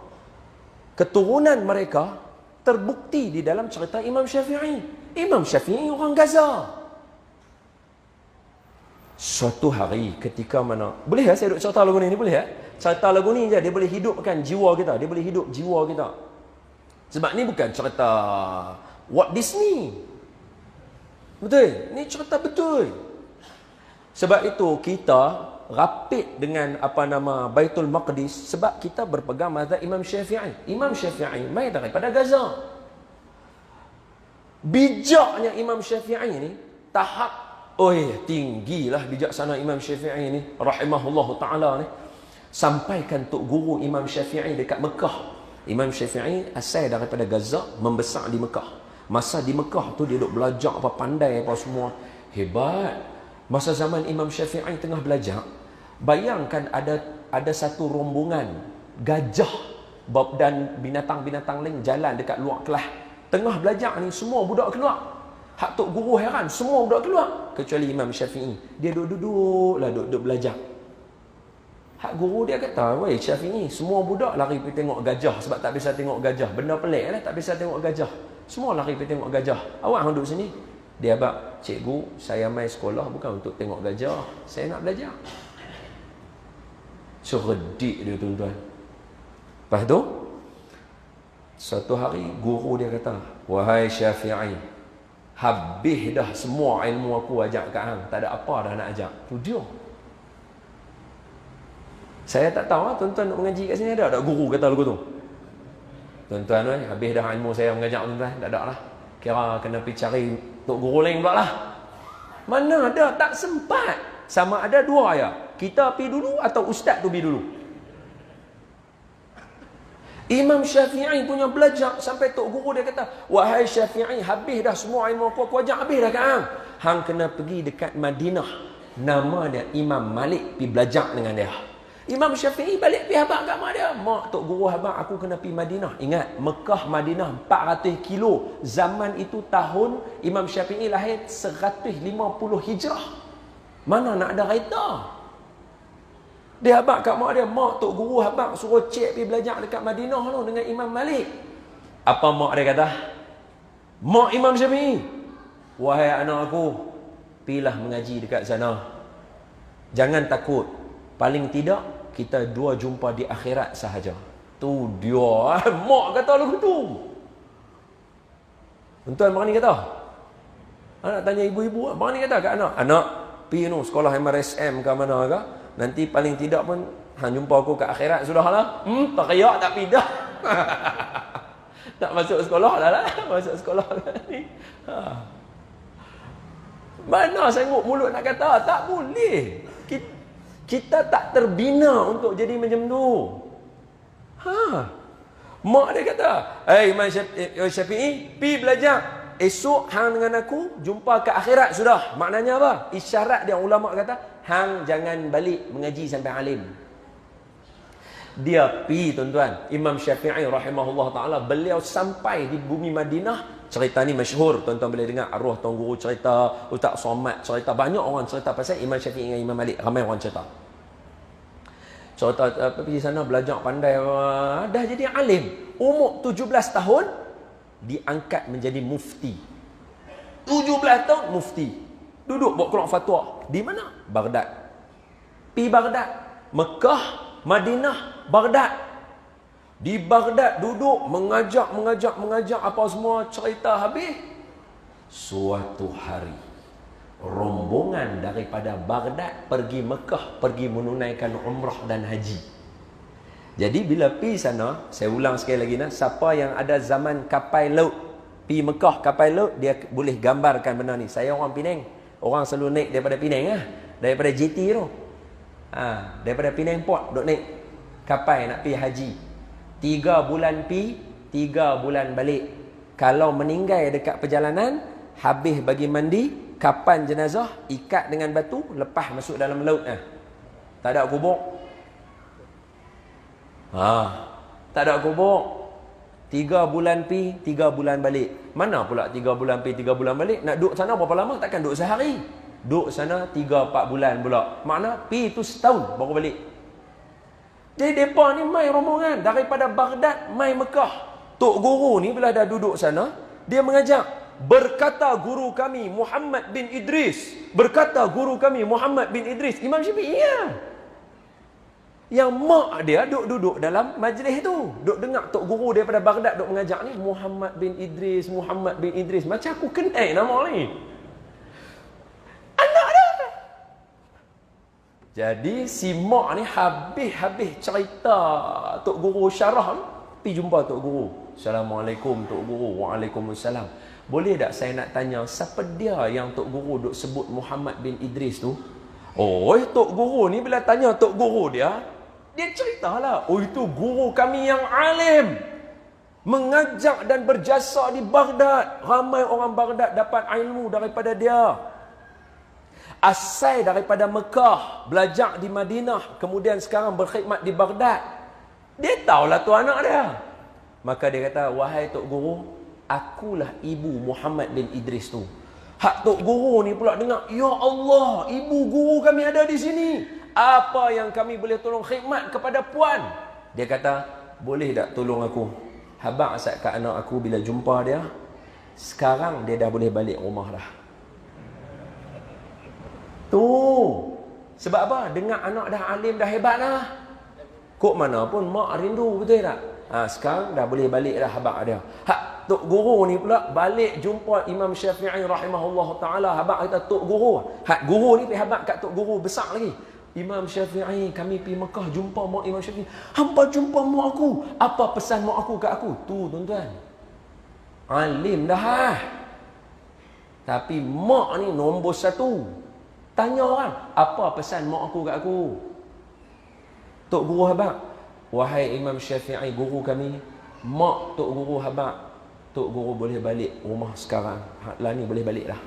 Keturunan mereka terbukti di dalam cerita Imam Syafi'i. Imam Syafi'i orang Gaza. Suatu hari ketika mana, boleh tak saya duduk cerita lagu ni? Boleh tak? Cerita lagu ni je, dia boleh hidupkan jiwa kita. Dia boleh hidup jiwa kita. Sebab ni bukan cerita Walt Disney. Betul? Ni cerita betul. Sebab itu kita rapid dengan Baitul Maqdis sebab kita berpegang mazhab Imam Syafi'i. Imam Syafi'i mai daripada Gaza. Bijaknya Imam Syafi'i ni tahap tinggilah bijaksana Imam Syafi'i ni rahimahullahu taala ni. Sampaikan tok guru Imam Syafi'i dekat Mekah. Imam Syafi'i asal daripada Gaza, membesar di Mekah. Masa di Mekah tu dia duk belajar apa pandai apa semua. Hebat. Masa zaman Imam Syafi'i tengah belajar, bayangkan ada satu rombongan gajah dan binatang-binatang lain jalan dekat luar kelas. Tengah belajar ni semua budak keluar. Hak tok guru heran, semua budak keluar kecuali Imam Syafi'i. Dia duduk belajar. Hak guru dia kata, "Wei Syafi'i, semua budak lari pergi tengok gajah sebab tak biasa tengok gajah. Benda pelik lah, tak biasa tengok gajah. Semua lari pergi tengok gajah. Awak hang duduk sini." Dia abang, "Cikgu, saya mai sekolah bukan untuk tengok gajah. Saya nak belajar." So redik dia tuan-tuan. Lepas tu satu hari guru dia kata, "Wahai Syafi'i, habis dah semua ilmu aku ajak kat hang. Tak ada apa dah nak ajak." Tu dia. Saya tak tahu lah tuan-tuan nak mengaji kat sini ada tak guru kata lagu tu? Tuan-tuan, habis dah ilmu saya mengajak tuan-tuan. Tak ada lah. Kira kena pergi cari tok guru lain pula lah. Mana ada, tak sempat. Sama ada dua ya. Kita pergi dulu atau ustaz tu pergi dulu. Imam Syafi'i punya belajar sampai tok guru dia kata, "Wahai Syafi'i, habis dah semua ilmu aku ajak habis dah kan hang. Hang kena pergi dekat Madinah. Nama dia Imam Malik, pergi belajar dengan dia." Imam Syafi'i balik pergi habaq kat mak dia. "Mak, tok guru habaq aku kena pergi Madinah." Ingat, Mekah Madinah 400 kilo. Zaman itu tahun Imam Syafi'i lahir 150 Hijrah. Mana nak ada kereta? Dia habaq kat mak dia, "Mak, tok guru habaq suruh cik pergi belajar dekat Madinah tu dengan Imam Malik." Apa mak dia kata? Mak Imam Syafi'i, "Wahai anak aku, pergilah mengaji dekat sana. Jangan takut. Paling tidak kita dua jumpa di akhirat sahaja." Tu dia. Mak kata lagu tu. Tuan-tuan, bang ni kata. Anak tanya ibu-ibu, bang ni kata kat anak, "Anak, pergi nu sekolah MRSM ke mana ke? Nanti paling tidak pun hang jumpa aku kat akhirat sudahlah." Tak riak, tak pindah. Tak masuk sekolah dah lah. Masuk sekolah ni. Mana sanggup mulut nak kata? Tak boleh. Kita tak terbina untuk jadi macam tu. Mak dia kata, Imam Syafi'i, pergi belajar. Esok hang dengan aku jumpa ke akhirat sudah." Maknanya apa? Isyarat dia, ulama kata, hang jangan balik mengaji sampai alim. Dia pergi tuan-tuan. Imam Syafi'i rahimahullah ta'ala, beliau sampai di bumi Madinah. Cerita ni masyhur, tuan-tuan boleh dengar arwah tuan guru cerita, Ustaz Somad cerita, banyak orang cerita pasal Imam Syafi'i dengan Imam Malik, ramai orang cerita. Cerita pergi sana belajar pandai, dah jadi alim. Umur 17 tahun diangkat menjadi mufti. 17 tahun mufti. Duduk buat keluar fatwa. Di mana? Baghdad. Pergi Baghdad, Mekah, Madinah, Baghdad. Di Baghdad duduk mengajak apa semua, cerita habis. Suatu hari rombongan daripada Baghdad pergi Mekah, pergi menunaikan umrah dan haji. Jadi bila pergi sana, saya ulang sekali lagi nah, siapa yang ada zaman kapal laut pergi Mekah kapal laut, dia boleh gambarkan benda ni. Saya orang Penang, orang selalu naik daripada Penang daripada JT tu. Daripada Penang Port duk naik kapal nak pergi haji. 3 bulan pergi, 3 bulan balik. Kalau meninggal dekat perjalanan, habis bagi mandi, kapan jenazah, ikat dengan batu, lepas masuk dalam laut. Tak ada kubur. Tak ada kubur. 3 bulan pergi, 3 bulan balik. Mana pula 3 bulan pergi, 3 bulan balik? Nak duduk sana berapa lama? Takkan duduk sehari. Duduk sana 3-4 bulan pula. Makna pergi tu setahun baru balik. Jadi mereka ni mai rombongan daripada Baghdad mai Mekah. Tok guru ni bila dah duduk sana, dia mengajak. Berkata guru kami Muhammad bin Idris. Berkata guru kami Muhammad bin Idris. Imam Syafi'i yang mak dia duduk dalam majlis tu. Duk dengar tok guru daripada Baghdad duk mengajak ni, Muhammad bin Idris, Muhammad bin Idris. Macam aku kenal nama ni. Anak dia. Jadi si mak ni habis cerita tok guru syarah ni, pergi jumpa tok guru. Assalamualaikum tok guru. Waalaikumsalam. Boleh tak saya nak tanya, siapa dia yang tok guru duk sebut Muhammad bin Idris tu? Tok guru ni bila tanya tok guru dia ceritalah, itu guru kami yang alim, mengajak dan berjasa di Baghdad. Ramai orang Baghdad dapat ilmu daripada dia. Asal daripada Mekah, belajar di Madinah, kemudian sekarang berkhidmat di Baghdad. Dia tahulah tu anak dia. Maka dia kata, wahai Tok Guru, akulah ibu Muhammad bin Idris tu. Hak Tok Guru ni pula dengar, ya Allah, ibu guru kami ada di sini. Apa yang kami boleh tolong khidmat kepada puan? Dia kata, boleh tak tolong aku? Habaq asal kat anak aku bila jumpa dia, sekarang dia dah boleh balik rumah dah. Tu. Sebab apa? Dengar anak dah alim, dah hebat dah. Kok mana pun mak rindu, betul tak? Sekarang dah boleh balik dah habaq dia. Hak Tok Guru ni pula balik jumpa Imam Syafi'i rahimahullah ta'ala. Habaq kata Tok Guru. Hak guru ni pergi habaq kat Tok Guru besar lagi. Imam Syafi'i, kami pergi Mekah jumpa mak Imam Syafi'i. Hampa jumpa mak aku. Apa pesan mak aku kat aku? Tu tuan-tuan. Alim dah. Tapi mak ni nombor satu. Tanya orang, apa pesan mak aku kat aku? Tok Guru habaq, wahai Imam Syafi'i guru kami, mak Tok Guru habaq, Tok Guru boleh balik rumah sekarang. Lah ni boleh balik dah.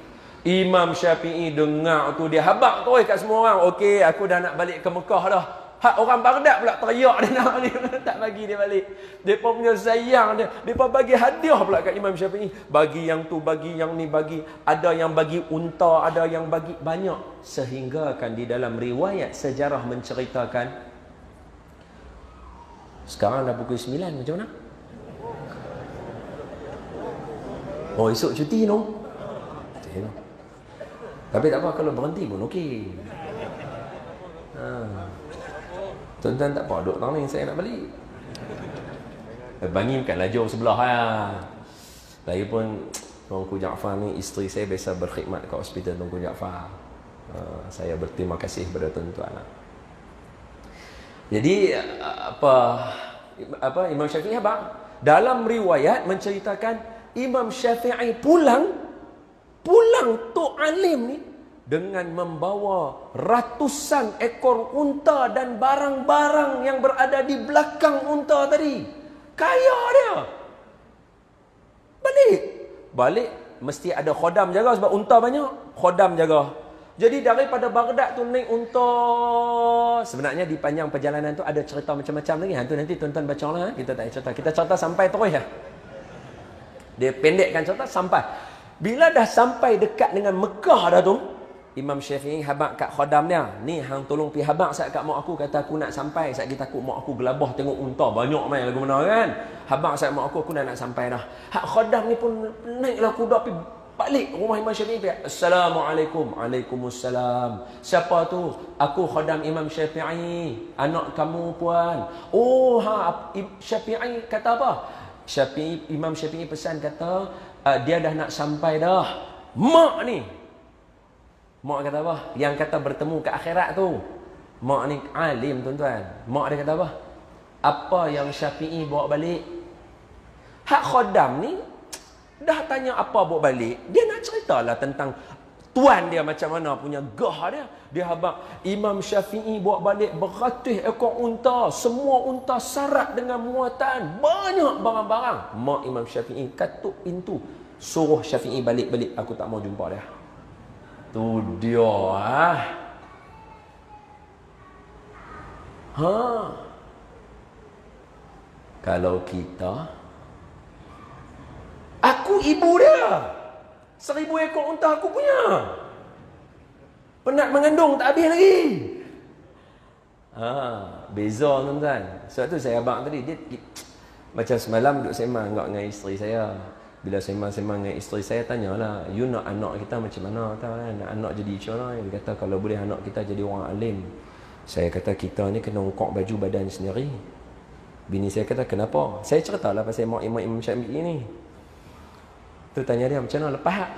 Imam Syafi'i dengar tu, dia habaq tu kat semua orang. Okey, aku dah nak balik ke Mekah dah. Hak orang Baghdad pula teriak dia nak balik. Tak bagi dia balik. Mereka punya sayang dia. Mereka bagi hadiah pula kat Imam Syafi'i. Bagi yang tu, bagi yang ni, bagi. Ada yang bagi unta, ada yang bagi banyak. Sehingga kan di dalam riwayat sejarah menceritakan, sekarang dah pukul 9, macam mana? Oh, esok cuti no? Tapi tak apa, kalau berhenti pun okey. Tuan-tuan tak apa, duduk tang saya nak balik. Bangi bukan lajur sebelah lah. Lagipun Tuanku Jaafar ni, isteri saya biasa berkhidmat kat hospital Tuanku Jaafar. Saya berterima kasih kepada tuan-tuan. Jadi apa Imam Syafi'i habaq dalam riwayat menceritakan Imam Syafi'i pulang Tok Alim ni dengan membawa ratusan ekor unta dan barang-barang yang berada di belakang unta tadi. Kaya dia. Balik mesti ada khodam jaga sebab unta banyak. Khodam jaga. Jadi daripada Baghdad tu naik unta. Sebenarnya di panjang perjalanan tu ada cerita macam-macam lagi. Tu nanti tuan-tuan baca lah. Kita tak cerita. Kita cerita sampai terus ya. Dia pendekkan cerita sampai. Bila dah sampai dekat dengan Mekah dah tu, Imam Syafi'i habaq kat khodam dia. Ni hang tolong pi habaq sat kat mak aku, kata aku nak sampai. Sat kita takut mak aku gelabah tengok unta banyak mai lagu mana kan. Habaq sat mak aku dah nak sampai dah. Hak khodam ni pun naiklah kuda pi balik rumah Imam Syafi'i. Assalamualaikum. Waalaikumsalam. Siapa tu? Aku khodam Imam Syafi'i, anak kamu puan. Oh, Syafi'i kata apa? Imam Syafi'i pesan kata dia dah nak sampai dah. Mak kata apa? Yang kata bertemu ke akhirat tu. Mak ni alim tuan-tuan. Mak dia kata apa? Apa yang Syafi'i bawa balik? Hak khodam ni dah tanya apa bawa balik. Dia nak ceritalah tentang tuan dia macam mana punya gah dia. Dia habaq Imam Syafi'i bawa balik beratus ekor unta. Semua unta sarat dengan muatan. Banyak barang-barang. Mak Imam Syafi'i katuk pintu. Suruh Syafi'i balik-balik. Aku tak mau jumpa dia. Tu dia Kalau kita, aku ibu dia, 1000 ekor unta aku punya. Penat mengandung tak habis lagi. Beza tuan-tuan. Sebab tu saya abang tadi, dia macam semalam duduk sembang dengan isteri saya. Bila sembang dengan isteri saya, tanyalah, you nak anak kita macam mana? Tahu kan? Nak anak jadi macam mana? Dia kata, kalau boleh anak kita jadi orang alim. Saya kata, kita ni kena ungkap baju badan sendiri. Bini saya kata, kenapa? Saya ceritalah pasal Imam Syafi'i ni. Tu tanya dia, macam mana lepas?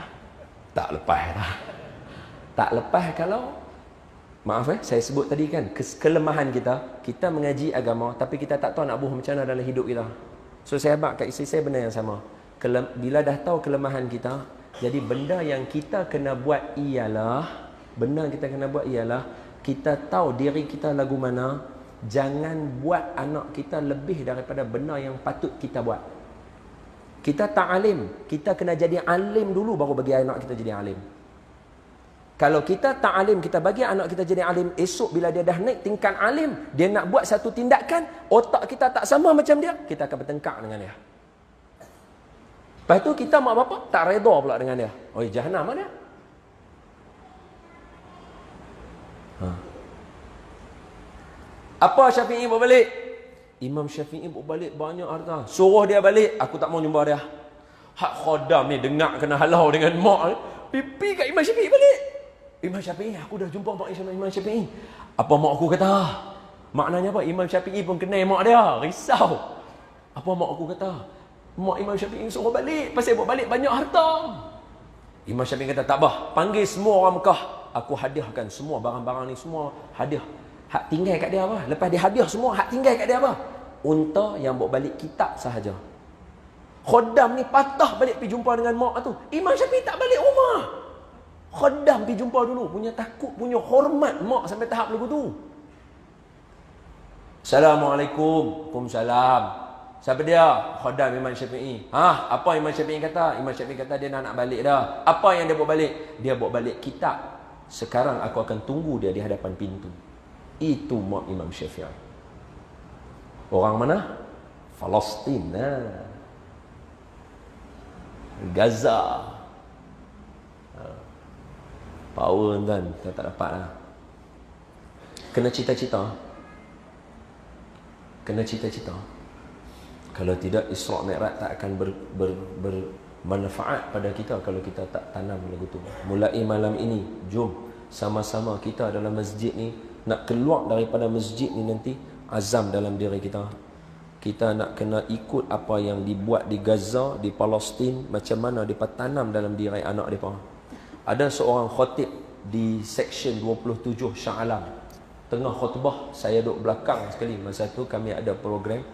Tak lepas dah. Tak lepas kalau, maaf saya sebut tadi kan, kelemahan kita, kita mengaji agama, tapi kita tak tahu nak buh macam mana dalam hidup kita. So saya abang kat isteri saya benda yang sama. Bila dah tahu kelemahan kita, jadi benda yang kita kena buat ialah, kita tahu diri kita lagu mana, jangan buat anak kita lebih daripada benda yang patut kita buat. Kita tak alim, kita kena jadi alim dulu baru bagi anak kita jadi alim. Kalau kita tak alim, kita bagi anak kita jadi alim, esok bila dia dah naik tingkat alim, dia nak buat satu tindakan, otak kita tak sama macam dia, kita akan bertengkar dengan dia. Lepas tu kita mak bapak tak redha pula dengan dia. Oh, jahanam mana? Apa Syafi'i buat balik? Imam Syafi'i buat balik banyak harta. Suruh dia balik, aku tak mau jumpa dia. Hak khodam ni dengar kena halau dengan mak ni. Pipi kat Imam Syafi'i balik. Imam Syafi'i, aku dah jumpa mak Imam Syafi'i. Apa mak aku kata? Maknanya apa? Imam Syafi'i pun kenal mak dia. Risau. Apa mak aku kata? Mak Imam Syafi'i suruh balik. Pasal buat balik banyak harta. Imam Syafi'i kata, tak bah. Panggil semua orang Mekah. Aku hadiahkan semua barang-barang ni. Semua hadiah. Hak tinggal kat dia apa? Lepas dia hadiah semua, hak tinggal kat dia apa? Unta yang bawa balik kitab sahaja. Khodam ni patah balik pergi jumpa dengan mak tu. Imam Syafi'i tak balik rumah. Khodam pergi jumpa dulu. Punya takut, punya hormat mak sampai tahap lagu tu. Assalamualaikum. Waalaikumsalam. Siapa dia? Khodam Imam Syafi'i. Apa Imam Syafi'i kata? Imam Syafi'i kata dia nak balik dah. Apa yang dia bawa balik? Dia bawa balik kitab. Sekarang aku akan tunggu dia di hadapan pintu. Itu mak Imam Syafi'i. Orang mana? Palestin. Gaza. Power kan, kita tak dapat lah. Kena cita-cita. Kena cita-cita. Kalau tidak, Isra' Mi'raj tak akan bermanfaat pada kita kalau kita tak tanam lagu tu. Mulai malam ini, jom sama-sama kita dalam masjid ni, nak keluar daripada masjid ni nanti, azam dalam diri kita. Kita nak kena ikut apa yang dibuat di Gaza, di Palestin, macam mana mereka tanam dalam diri anak mereka. Ada seorang khatib di section 27 Shah Alam. Tengah khutbah, saya duduk belakang sekali. Masa tu kami ada program.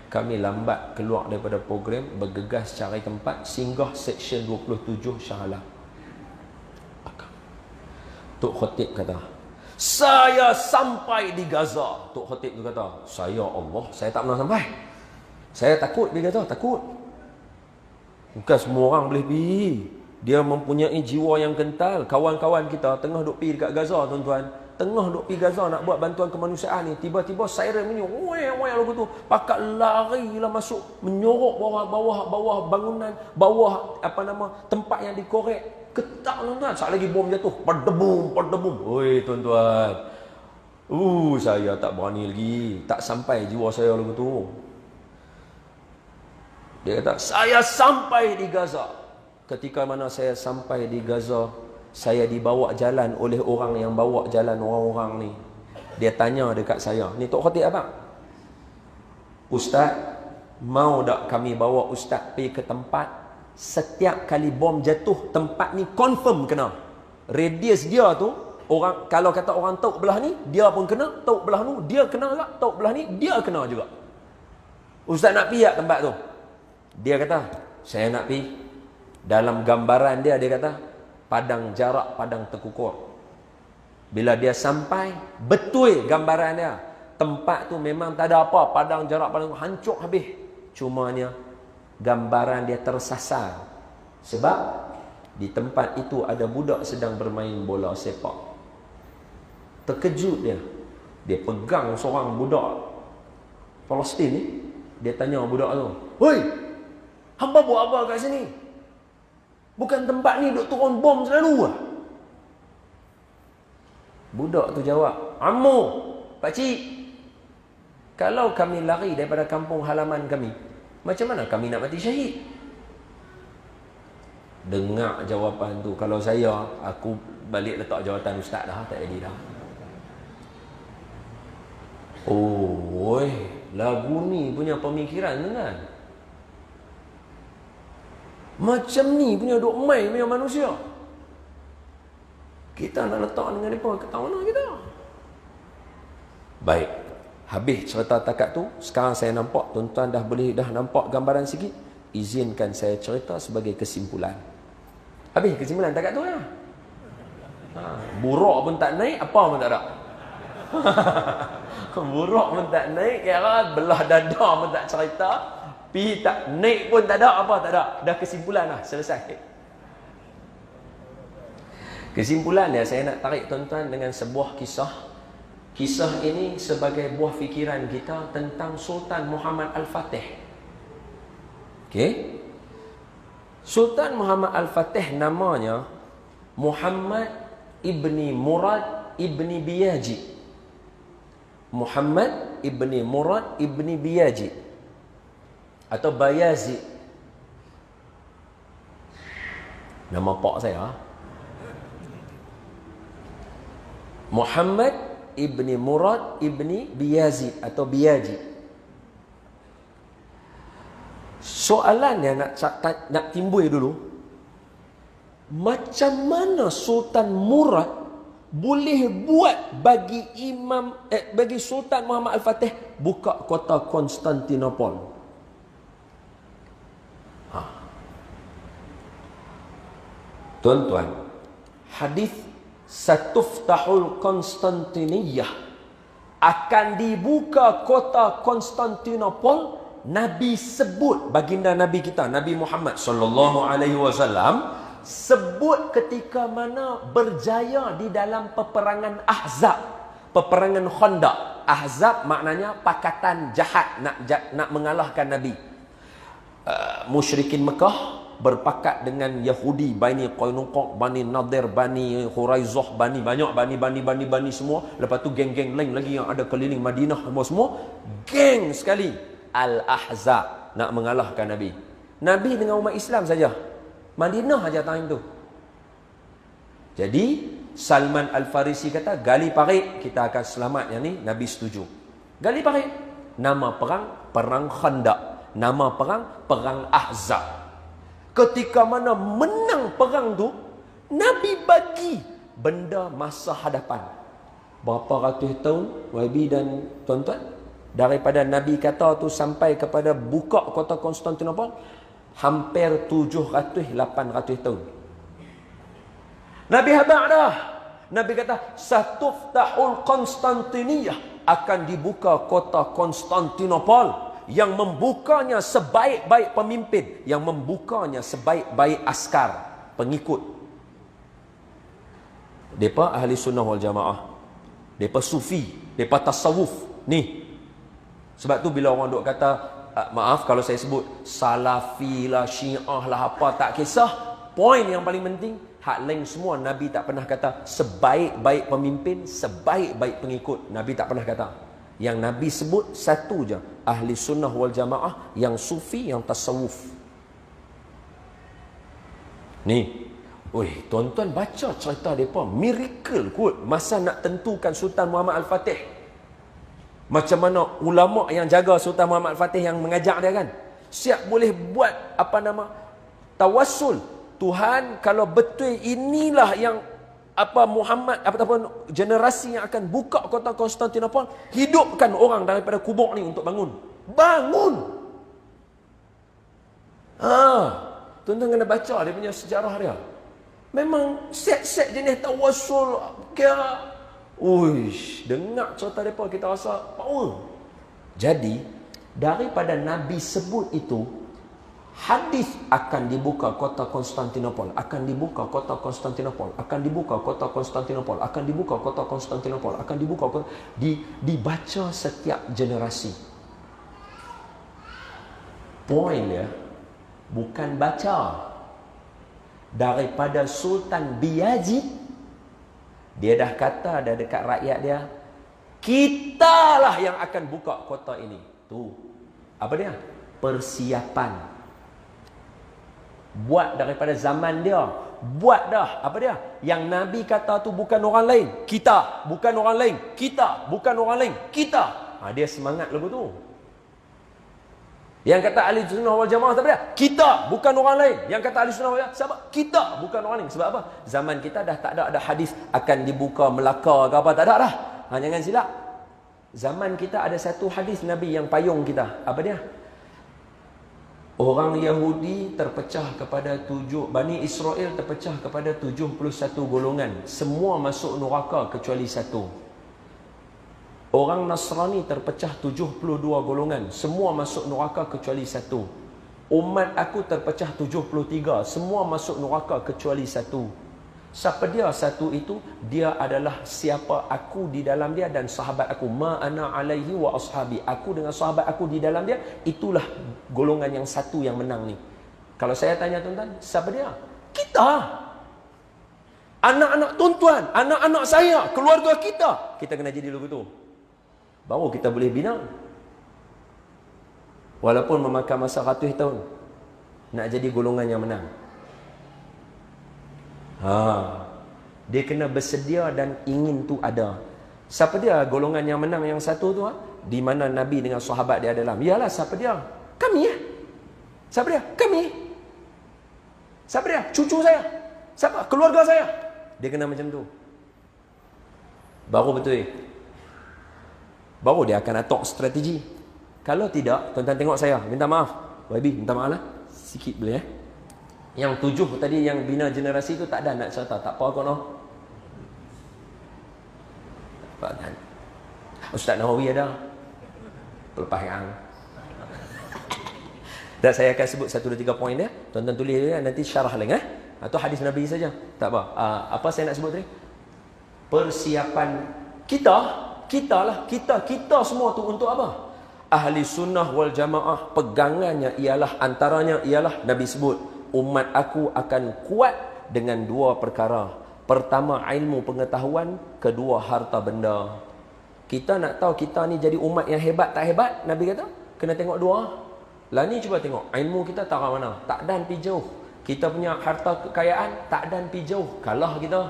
Kami lambat keluar daripada program, bergegas cari tempat, singgah section 27 Shah Alam. Tok Khatib kata, saya sampai di Gaza. Tok Khatib tu kata, saya Allah, saya tak pernah sampai. Saya takut di Gaza, takut. Bukan semua orang boleh pergi. Dia mempunyai jiwa yang kental. Kawan-kawan kita tengah duk pergi dekat Gaza, tuan-tuan. Tengah duk pergi Gaza nak buat bantuan kemanusiaan ni. Tiba-tiba siren bunyi, weh lagu tu. Pakat larilah masuk, menyorok bawah bangunan, bawah tempat yang dikorek. Ketak, tuan-tuan. Sekali lagi bom jatuh, perdebum. Oi, tuan-tuan. Saya tak berani lagi. Tak sampai jiwa saya lagu tu. Dia kata, saya sampai di Gaza. Ketika mana saya sampai di Gaza, saya dibawa jalan oleh orang yang bawa jalan orang-orang ni. Dia tanya dekat saya, ni Tok Khatib apa? Ustaz, mau tak kami bawa Ustaz pergi ke tempat, setiap kali bom jatuh, tempat ni confirm kena. Radius dia tu, orang kalau kata orang tahu belah ni, dia pun kena, tahu belah tu, dia kena juga, tahu belah ni, dia kena juga. Ustaz nak pergi tak tempat tu? Dia kata, saya nak pergi. Dalam gambaran dia kata, padang jarak, padang terkukur. Bila dia sampai, betul gambaran dia. Tempat tu memang tak ada apa, padang jarak, padang hancur habis. Cumanya, gambaran dia tersasar. Sebab, di tempat itu ada budak sedang bermain bola sepak. Terkejut dia. Dia pegang seorang budak Palestin ni. Dia tanya budak tu, "Hoi, hamba buat apa kat sini? Bukan tempat ni duk turun bom selalu lah." Budak tu jawab, "Ammu, pakcik, kalau kami lari daripada kampung halaman kami, macam mana kami nak mati syahid?" Dengar jawapan tu. Kalau saya, aku balik letak jawatan ustaz dah, tak jadi dah. Lagu ni punya pemikiran kan? Macam ni punya duk main punya manusia. Kita nak letak dengan mereka, kata mana kita? Baik. Habis cerita takat tu, sekarang saya nampak, tuan-tuan dah nampak gambaran sikit. Izinkan saya cerita sebagai kesimpulan. Habis kesimpulan takat tu lah. Buruk pun tak naik, apa pun tak ada. Buruk pun tak naik, kira belah dada pun tak cerita. Pi tak naik pun tak ada, apa tak ada. Dah kesimpulan lah, selesai. Kesimpulan dia, saya nak tarik tuan-tuan dengan sebuah kisah. Kisah ini sebagai buah fikiran kita tentang Sultan Muhammad Al-Fatih. Okey. Sultan Muhammad Al-Fatih namanya Muhammad ibni Murad ibni Biyaji. Muhammad ibni Murad ibni Biyaji atau Bayazid. Nama pak saya. Muhammad ibni Murad ibni Biyazid atau Biyaji. Soalan yang nak timbul dulu, macam mana Sultan Murad boleh buat bagi bagi Sultan Muhammad Al-Fatih buka kota Konstantinopel? Tuan-tuan, hadis Satuftahul Konstantiniyah, akan dibuka kota Konstantinopel, Nabi sebut, baginda Nabi kita Nabi Muhammad sallallahu alaihi wasallam sebut ketika mana berjaya di dalam peperangan Ahzab, peperangan Khandaq. Ahzab maknanya pakatan jahat nak mengalahkan Nabi. Musyrikin Mekah berpakat dengan Yahudi, Bani Qainuqa, Bani Nadir, Bani Khuraizah, Bani semua. Lepas tu geng-geng lain lagi yang ada keliling Madinah semua. Geng sekali Al-Ahzab nak mengalahkan Nabi. Nabi dengan umat Islam saja. Madinah saja time tu. Jadi Salman Al-Farisi kata, gali parit, kita akan selamat. Yang ni Nabi setuju. Gali parit. Nama perang, Perang Khandaq. Nama perang, Perang Ahzab. Ketika mana menang perang tu, Nabi bagi benda masa hadapan. Berapa ratus tahun, YB dan tuan-tuan? Daripada Nabi kata tu sampai kepada buka kota Konstantinopel, hampir 700-800 tahun. Nabi habaq dah. Nabi kata, Satuftahul Konstantiniyah, akan dibuka kota Konstantinopel. Yang membukanya sebaik-baik pemimpin, yang membukanya sebaik-baik askar, pengikut. Depa ahli sunnah wal jamaah, depa sufi, depa tasawuf ni. Sebab tu bila orang duk kata, maaf kalau saya sebut salafi lah, syiah lah, apa, tak kisah. Poin yang paling penting, hak lain semua Nabi tak pernah kata sebaik-baik pemimpin, sebaik-baik pengikut. Nabi tak pernah kata. Yang Nabi sebut satu je, ahli sunnah wal jamaah, yang sufi, yang tasawuf. Ni, tuan-tuan baca cerita mereka, miracle kot masa nak tentukan Sultan Muhammad Al-Fatih. Macam mana ulama yang jaga Sultan Muhammad Al-Fatih yang mengajak dia kan, siap boleh buat tawassul. Tuhan, kalau betul inilah yang Muhammad ataupun generasi yang akan buka kota Konstantinopel, hidupkan orang daripada kubur ni untuk bangun. Tuan-tuan kena baca dia punya sejarah dia. Memang set-set jenis tawassul kira, dengar cerita mereka kita rasa power. Jadi daripada Nabi sebut itu, hadis akan dibuka kota Konstantinopel, akan dibuka kota Konstantinopel, akan dibuka kota Konstantinopel, akan dibuka kota Konstantinopel, akan dibuka kota, dibaca setiap generasi. Poin dia bukan baca. Daripada Sultan Biyazid, dia dah kata dah dekat rakyat dia, kitalah yang akan buka kota ini. Tu apa dia? Persiapan. Buat daripada zaman dia. Buat dah. Apa dia? Yang Nabi kata tu bukan orang lain. Kita. Bukan orang lain. Kita. Bukan orang lain. Kita. Dia semangat lagu tu. Yang kata ahli sunnah wal jamaah apa dia? Kita. Bukan orang lain. Yang kata ahli sunnah wal jamaah siapa? Kita. Bukan orang lain. Sebab apa? Zaman kita dah tak ada hadis akan dibuka Melaka ke apa. Tak ada dah. Jangan silap. Zaman kita ada satu hadis Nabi yang payung kita. Apa dia? Orang Yahudi terpecah kepada Bani Israel terpecah kepada 71 golongan. Semua masuk neraka kecuali satu. Orang Nasrani terpecah 72 golongan. Semua masuk neraka kecuali satu. Umat aku terpecah 73. Semua masuk neraka kecuali satu. Siapa dia satu itu? Dia adalah siapa aku di dalam dia dan sahabat aku. Ma ana alaihi wa ashabi. Aku dengan sahabat aku di dalam dia, itulah golongan yang satu yang menang ni. Kalau saya tanya tuan-tuan, siapa dia? Kita. Anak-anak tuan-tuan, anak-anak saya, keluarga kita. Kita kena jadi begitu. Baru kita boleh bina. Walaupun memakan masa ratus tahun. Nak jadi golongan yang menang. Dia kena bersedia dan ingin tu ada. Siapa dia golongan yang menang yang satu tu? Di mana Nabi dengan sahabat dia dalam. Yalah, siapa dia? Kami ya. Siapa dia? Kami. Siapa dia? Cucu saya. Siapa? Keluarga saya. Dia kena macam tu. Baru betul. Baru dia akan atok strategi. Kalau tidak, tuan-tuan tengok saya. Minta maaf. YB, minta maaf lah. Sikit boleh Yang 7 tadi yang bina generasi tu tak ada nak cerita. Tak apa kau noh. Ustaz Nawawi ada. Pelepas yang. Dan saya akan sebut 1, 2, 3 poin dia. Tuan-tuan tulis dia nanti syarah lagi atau hadis Nabi saja. Tak apa. Apa saya nak sebut tadi? Persiapan kita semua tu untuk apa? Ahli sunnah wal jamaah, pegangannya ialah, antaranya ialah Nabi sebut, umat aku akan kuat dengan 2 perkara. Pertama, ilmu pengetahuan. Kedua, harta benda. Kita nak tahu kita ni jadi umat yang hebat tak hebat, Nabi kata, kena tengok 2. Lah ni cuba tengok, ilmu kita tak mana, tak dan pi jauh. Kita punya harta kekayaan tak dan pi jauh. Kalah kita.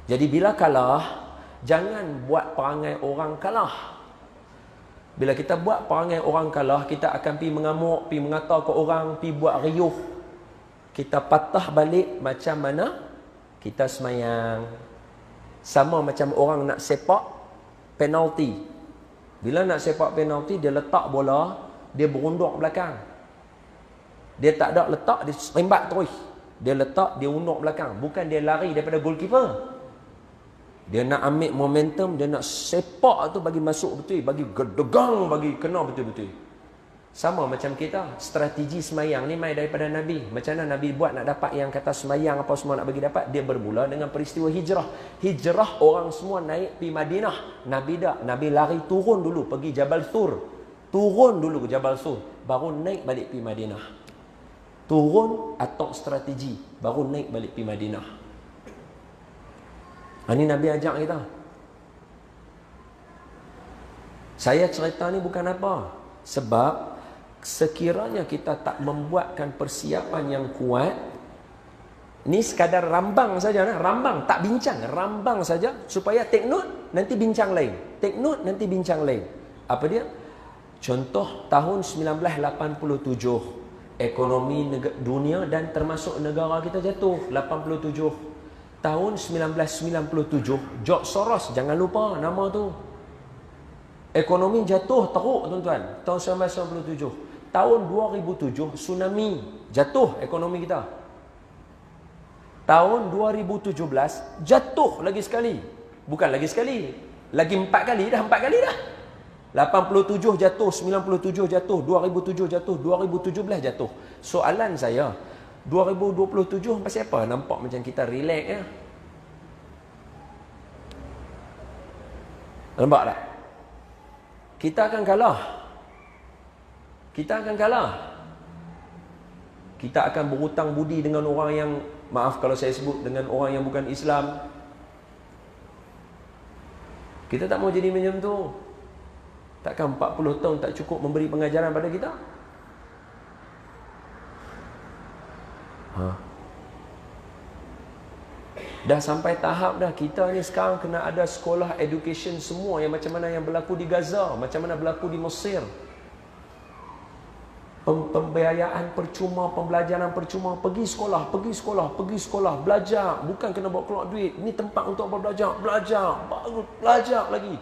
Jadi bila kalah, jangan buat perangai orang kalah. Bila kita buat perangai orang kalah, kita akan pergi mengamuk, pergi mengata ke orang, pergi buat riuh. Kita patah balik macam mana kita semayang. Sama macam orang nak sepak penalti. Bila nak sepak penalti, dia letak bola, dia berunduk belakang. Dia tak ada letak, dia rembat terus. Dia letak, dia unduk belakang. Bukan dia lari daripada goalkeeper. Dia nak ambil momentum, dia nak sepak tu bagi masuk betul, bagi gedegang, bagi kena betul-betul. Sama macam kita, strategi semayang ni mai daripada Nabi. Macam mana Nabi buat nak dapat yang kata semayang apa semua nak bagi dapat? Dia bermula dengan peristiwa hijrah. Hijrah orang semua naik pergi Madinah. Nabi tak, Nabi lari turun dulu pergi Jabal Thur. Turun dulu ke Jabal Thur, baru naik balik pergi Madinah. Turun atau strategi, baru naik balik pergi Madinah. Ini Nabi ajak kita. Saya cerita ni bukan apa. Sebab sekiranya kita tak membuatkan persiapan yang kuat, ni sekadar rambang saja. Rambang, tak bincang. Rambang saja supaya take note, nanti bincang lain. Take note, nanti bincang lain. Apa dia? Contoh tahun 1987. Ekonomi dunia dan termasuk negara kita jatuh. 87. Tahun 1997, George Soros, jangan lupa nama tu. Ekonomi jatuh teruk tuan-tuan. Tahun 1997. Tahun 2007, tsunami. Jatuh ekonomi kita. Tahun 2017, jatuh lagi sekali. Bukan lagi sekali. Lagi 4 kali dah. 4 kali dah. 87 jatuh, 97 jatuh, 2007 jatuh, 2017 jatuh. Soalan saya, 2027 pasal apa? Nampak macam kita relax ya. Nampak tak? Kita akan kalah. Kita akan kalah. Kita akan berhutang budi dengan orang yang, maaf kalau saya sebut, dengan orang yang bukan Islam. Kita tak mau jadi macam tu. Takkan 40 tahun tak cukup memberi pengajaran pada kita? Dah sampai tahap dah kita ni sekarang kena ada sekolah education semua, yang macam mana yang berlaku di Gaza, macam mana berlaku di Mesir. Pembiayaan percuma, pembelajaran percuma, pergi sekolah, belajar, bukan kena bawa keluar duit. Ini tempat untuk belajar, baru belajar lagi.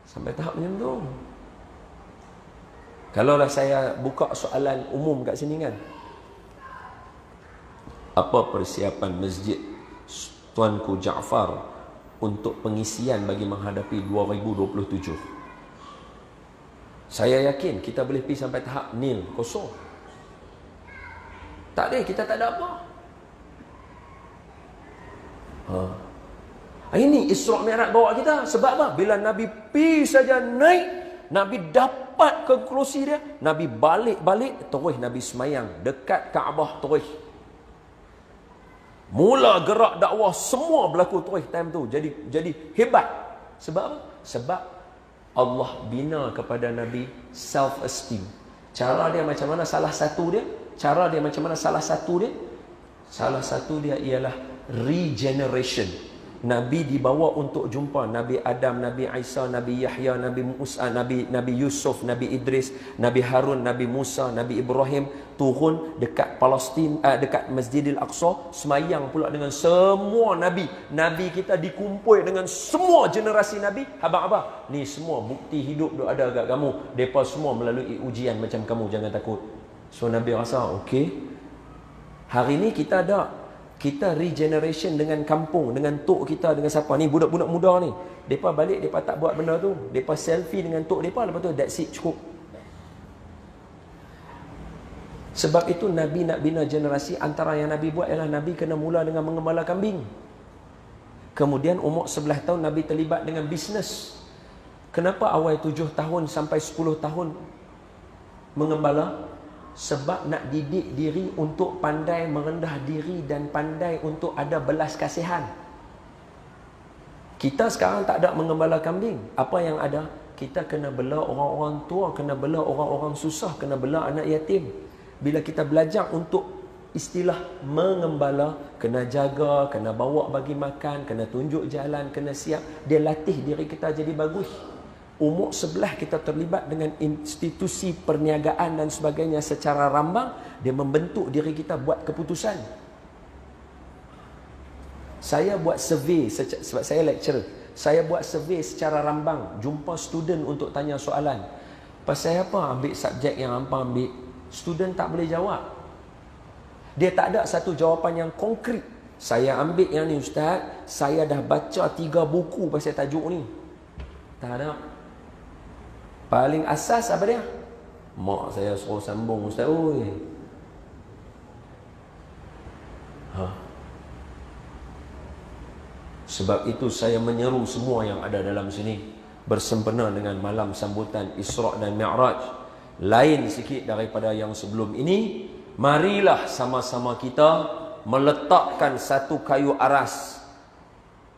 Sampai tahap macam tu. Kalaulah saya buka soalan umum kat sini kan, apa persiapan masjid Tuanku Jaafar untuk pengisian bagi menghadapi 2027? Saya yakin kita boleh pergi sampai tahap nil, kosong. Tak ada, kita tak ada apa. Ini Isra' Mi'raj bawa kita. Sebab apa? Bila Nabi pi saja naik, Nabi dapat ke kerusi dia, Nabi balik-balik, terus Nabi semayang dekat Kaabah terus. Mula gerak dakwah, semua berlaku terus time tu. Jadi hebat. Sebab apa? Sebab Allah bina kepada Nabi self-esteem. Cara dia macam mana? Salah satu dia ialah regeneration. Nabi dibawa untuk jumpa Nabi Adam, Nabi Isa, Nabi Yahya, Nabi Musa, Nabi Yusuf, Nabi Idris, Nabi Harun, Nabi Musa, Nabi Ibrahim, turun dekat Palestin, dekat Masjidil Aqsa, semayang pula dengan semua Nabi. Nabi kita dikumpul dengan semua generasi Nabi. Abang-abang, ni semua bukti hidup duk ada kat kamu. Mereka semua melalui ujian macam kamu, jangan takut. So Nabi rasa, okey, hari ni kita regeneration dengan kampung, dengan tok kita, dengan siapa ni, budak-budak muda ni. Depa balik, depa tak buat benda tu. Depa selfie dengan tok depa, lepas tu that's it, cukup. Sebab itu Nabi nak bina generasi, antara yang Nabi buat ialah Nabi kena mula dengan mengembala kambing. Kemudian umur 11 tahun Nabi terlibat dengan bisnes. Kenapa awal 7 tahun sampai 10 tahun mengembala? Sebab nak didik diri untuk pandai merendah diri dan pandai untuk ada belas kasihan. Kita sekarang tak ada mengembala kambing. Apa yang ada? Kita kena bela orang-orang tua, kena bela orang-orang susah, kena bela anak yatim. Bila kita belajar untuk istilah mengembala, kena jaga, kena bawa bagi makan, kena tunjuk jalan, kena siap, dia latih diri kita jadi bagus. Umur 11 kita terlibat dengan institusi perniagaan dan sebagainya secara rambang, dia membentuk diri kita buat keputusan. Saya buat survey, sebab saya lecturer, saya buat survey secara rambang, jumpa student untuk tanya soalan. Pasal apa ambil subjek yang hampa ambil? Student tak boleh jawab. Dia tak ada satu jawapan yang konkret. Saya ambil yang ni ustaz, saya dah baca 3 buku pasal tajuk ni. Tak ada. Paling asas apa dia? Mak saya suruh sambung ustaz. Oi. Sebab itu saya menyeru semua yang ada dalam sini bersempena dengan malam sambutan Isra' dan Mi'raj. Lain sikit daripada yang sebelum ini. Marilah sama-sama kita meletakkan satu kayu aras.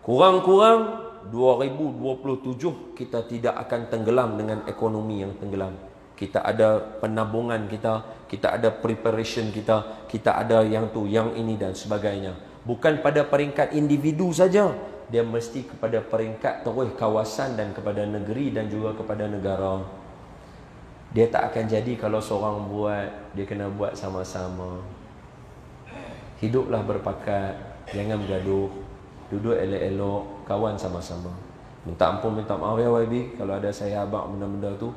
Kurang-kurang 2027 kita tidak akan tenggelam dengan ekonomi yang tenggelam. Kita ada penabungan kita ada preparation kita ada yang tu, yang ini dan sebagainya. Bukan pada peringkat individu saja, dia mesti kepada peringkat terus kawasan dan kepada negeri dan juga kepada negara. Dia tak akan jadi kalau seorang buat, dia kena buat sama-sama. Hiduplah berpakat, jangan bergaduh. Duduk elok-elok, kawan sama-sama. Minta ampun, minta maaf ya YB kalau ada saya abang benda-benda tu.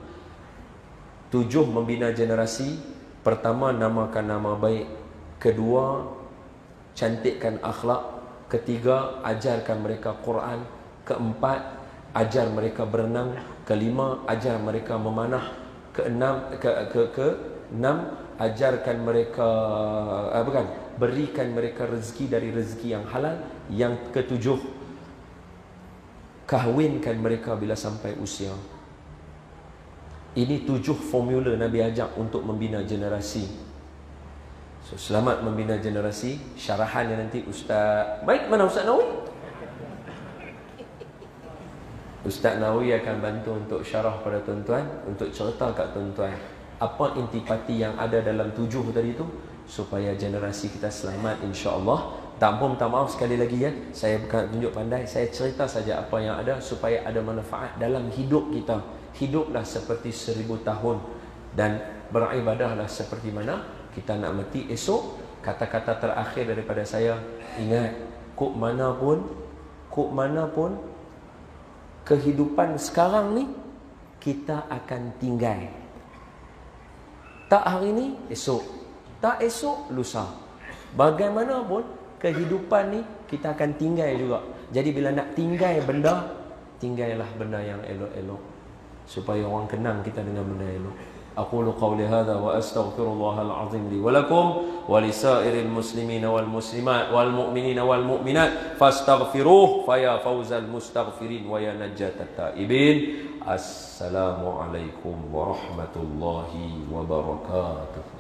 7, membina generasi. Pertama, namakan nama baik. Kedua, cantikkan akhlak. Ketiga, ajarkan mereka Quran. Keempat, ajar mereka berenang. Kelima, ajar mereka memanah. Keenam, ajarkan mereka berikan mereka rezeki dari rezeki yang halal. Yang ketujuh, kahwinkan mereka bila sampai usia. Ini 7 formula Nabi ajak untuk membina generasi. So, selamat membina generasi. Syarahannya nanti Ustaz, baik, mana Ustaz Nawi? Ustaz Nawi akan bantu untuk syarah pada tuan-tuan, untuk cerita kat tuan-tuan apa intipati yang ada dalam 7 tadi tu, supaya generasi kita selamat insya-Allah. Minta maaf sekali lagi ya, saya bukan tunjuk pandai, saya cerita saja apa yang ada supaya ada manfaat dalam hidup kita. Hiduplah seperti 1000 tahun dan beribadahlah seperti mana kita nak mati esok. Kata-kata terakhir daripada saya, ingat, kok manapun kehidupan sekarang ni kita akan tinggal. Tak hari ni, esok. Tak esok, lusa. Bagaimanapun kehidupan ni kita akan tinggal juga. Jadi bila nak tinggal benda, tinggallah benda yang elok-elok supaya orang kenang kita dengan benda elok. أقول قولي هذا وأستغفر الله العظيم لي ولكم ولسائر المسلمين والمسلمات والمؤمنين والمؤمنات فاستغفروه فيا فوز المستغفرين ويا نجاة التائبين. السلام عليكم ورحمة الله وبركاته.